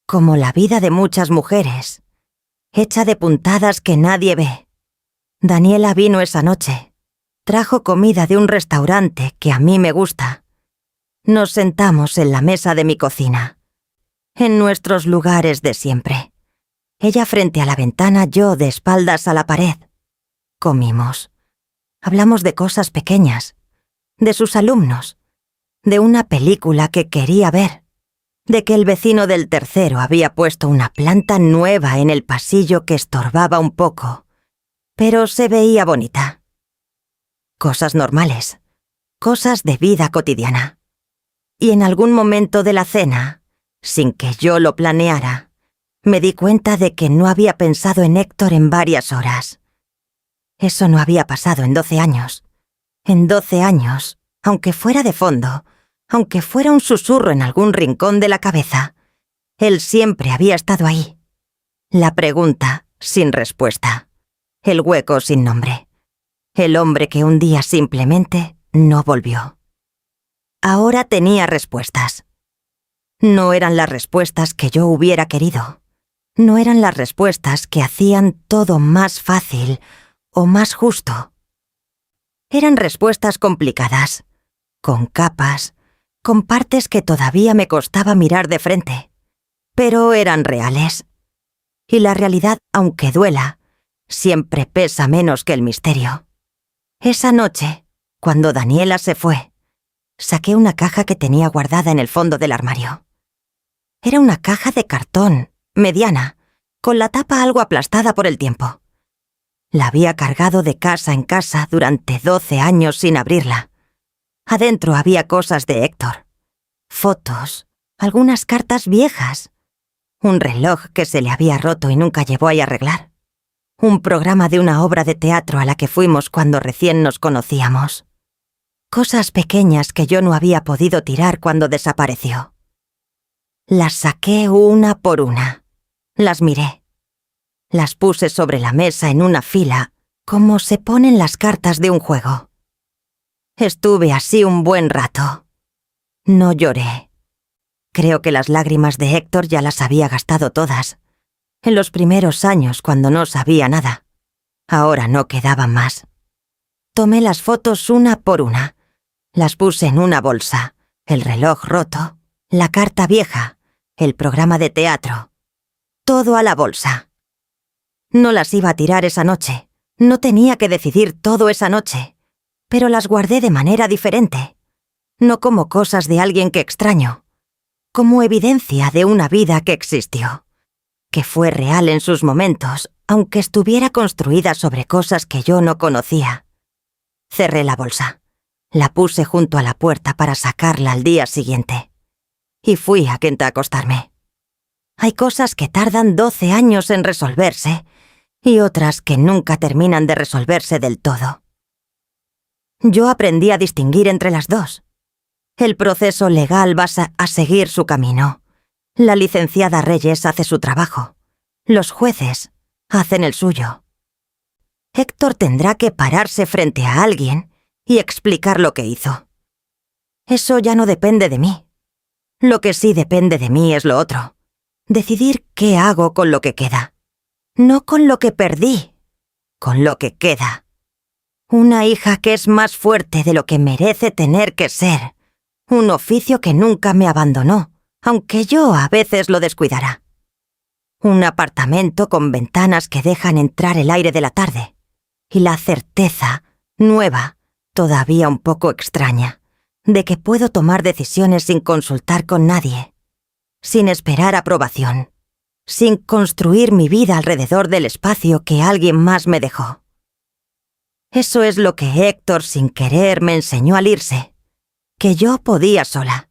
como la vida de muchas mujeres, hecha de puntadas que nadie ve. Daniela vino esa noche. Trajo comida de un restaurante que a mí me gusta. Nos sentamos en la mesa de mi cocina. en nuestros lugares de siempre. Ella frente a la ventana, yo de espaldas a la pared. Comimos. Hablamos de cosas pequeñas, de sus alumnos, de una película que quería ver, de que el vecino del tercero había puesto una planta nueva en el pasillo que estorbaba un poco, pero se veía bonita. Cosas normales, cosas de vida cotidiana. Y en algún momento de la cena, sin que yo lo planeara, me di cuenta de que no había pensado en Héctor en varias horas. Eso no había pasado en 12 años. En 12 años, aunque fuera de fondo, aunque fuera un susurro en algún rincón de la cabeza, él siempre había estado ahí. La pregunta sin respuesta. El hueco sin nombre. El hombre que un día simplemente no volvió. Ahora tenía respuestas. No eran las respuestas que yo hubiera querido. No eran las respuestas que hacían todo más fácil o más justo. Eran respuestas complicadas, con capas, con partes que todavía me costaba mirar de frente, pero eran reales. Y la realidad, aunque duela, siempre pesa menos que el misterio. Esa noche, cuando Daniela se fue, saqué una caja que tenía guardada en el fondo del armario. Era una caja de cartón, mediana, con la tapa algo aplastada por el tiempo. La había cargado de casa en casa durante 12 años sin abrirla. Adentro había cosas de Héctor. Fotos, algunas cartas viejas. Un reloj que se le había roto y nunca llevó a arreglar. Un programa de una obra de teatro a la que fuimos cuando recién nos conocíamos. Cosas pequeñas que yo no había podido tirar cuando desapareció. Las saqué una por una. Las miré. Las puse sobre la mesa en una fila, como se ponen las cartas de un juego. Estuve así un buen rato. No lloré. Creo que las lágrimas de Héctor ya las había gastado todas. En los primeros años, cuando no sabía nada. Ahora no quedaban más. Tomé las fotos una por una. Las puse en una bolsa. El reloj roto, la carta vieja, el programa de teatro. Todo a la bolsa. No las iba a tirar esa noche. No tenía que decidir todo esa noche. Pero las guardé de manera diferente. No como cosas de alguien que extraño. Como evidencia de una vida que existió. Que fue real en sus momentos, aunque estuviera construida sobre cosas que yo no conocía. Cerré la bolsa. La puse junto a la puerta para sacarla al día siguiente. Y fui a Kent a acostarme. Hay cosas que tardan 12 años en resolverse y otras que nunca terminan de resolverse del todo. Yo aprendí a distinguir entre las dos. El proceso legal va a seguir su camino. La licenciada Reyes hace su trabajo. Los jueces hacen el suyo. Héctor tendrá que pararse frente a alguien y explicar lo que hizo. Eso ya no depende de mí. Lo que sí depende de mí es lo otro. Decidir qué hago con lo que queda. No con lo que perdí, con lo que queda. Una hija que es más fuerte de lo que merece tener que ser. Un oficio que nunca me abandonó, aunque yo a veces lo descuidara. Un apartamento con ventanas que dejan entrar el aire de la tarde. Y la certeza, nueva, todavía un poco extraña, de que puedo tomar decisiones sin consultar con nadie, sin esperar aprobación, sin construir mi vida alrededor del espacio que alguien más me dejó. Eso es lo que Héctor sin querer me enseñó al irse, que yo podía sola,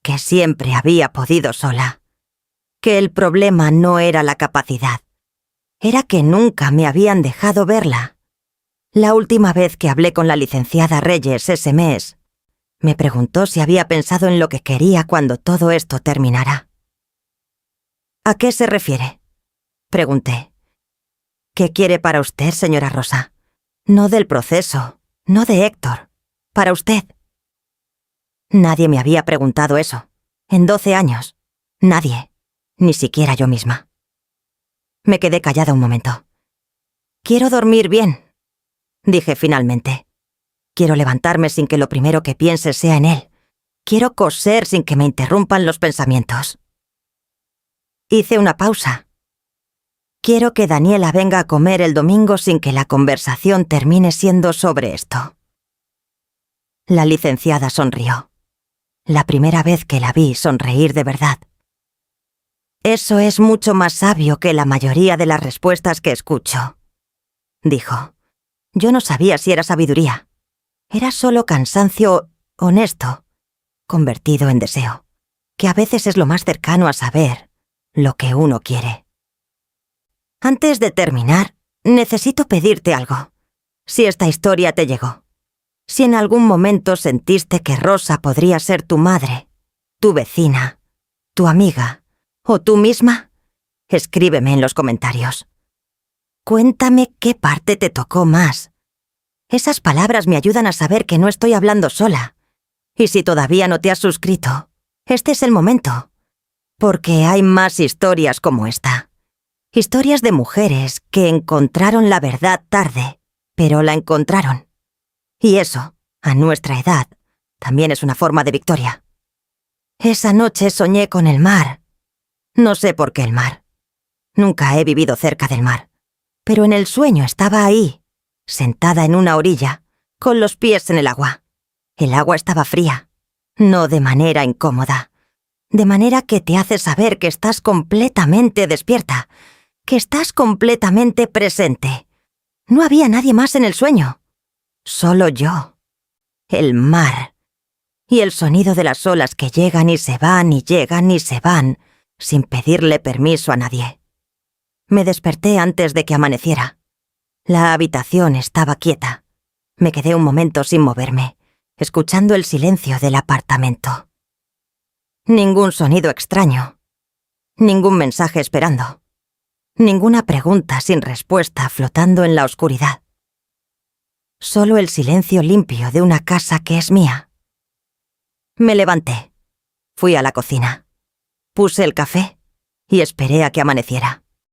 que siempre había podido sola, que el problema no era la capacidad, era que nunca me habían dejado verla. La última vez que hablé con la licenciada Reyes ese mes, me preguntó si había pensado en lo que quería cuando todo esto terminara. ¿A qué se refiere?, pregunté. ¿Qué quiere para usted, señora Rosa? No del proceso, no de Héctor, para usted. Nadie me había preguntado eso. En 12 años. Nadie. Ni siquiera yo misma. Me quedé callada un momento. Quiero dormir bien, dije finalmente. Quiero levantarme sin que lo primero que piense sea en él. Quiero coser sin que me interrumpan los pensamientos. Hice una pausa. Quiero que Daniela venga a comer el domingo sin que la conversación termine siendo sobre esto. La licenciada sonrió. La primera vez que la vi sonreír de verdad. Eso es mucho más sabio que la mayoría de las respuestas que escucho, dijo. Yo no sabía si era sabiduría. Era solo cansancio honesto, convertido en deseo, que a veces es lo más cercano a saber lo que uno quiere. Antes de terminar, necesito pedirte algo. Si esta historia te llegó, si en algún momento sentiste que Rosa podría ser tu madre, tu vecina, tu amiga o tú misma, escríbeme en los comentarios. Cuéntame qué parte te tocó más. Esas palabras me ayudan a saber que no estoy hablando sola. Y si todavía no te has suscrito, este es el momento. Porque hay más historias como esta. Historias de mujeres que encontraron la verdad tarde, pero la encontraron. Y eso, a nuestra edad, también es una forma de victoria. Esa noche soñé con el mar. No sé por qué el mar. Nunca he vivido cerca del mar. Pero en el sueño estaba ahí, sentada en una orilla, con los pies en el agua. El agua estaba fría, no de manera incómoda, de manera que te hace saber que estás completamente despierta, que estás completamente presente. No había nadie más en el sueño, solo yo, el mar, y el sonido de las olas que llegan y se van y llegan y se van, sin pedirle permiso a nadie. Me desperté antes de que amaneciera. La habitación estaba quieta. Me quedé un momento sin moverme, escuchando el silencio del apartamento. Ningún sonido extraño. Ningún mensaje esperando. Ninguna pregunta sin respuesta flotando en la oscuridad. Solo el silencio limpio de una casa que es mía. Me levanté. Fui a la cocina. Puse el café y esperé a que amaneciera.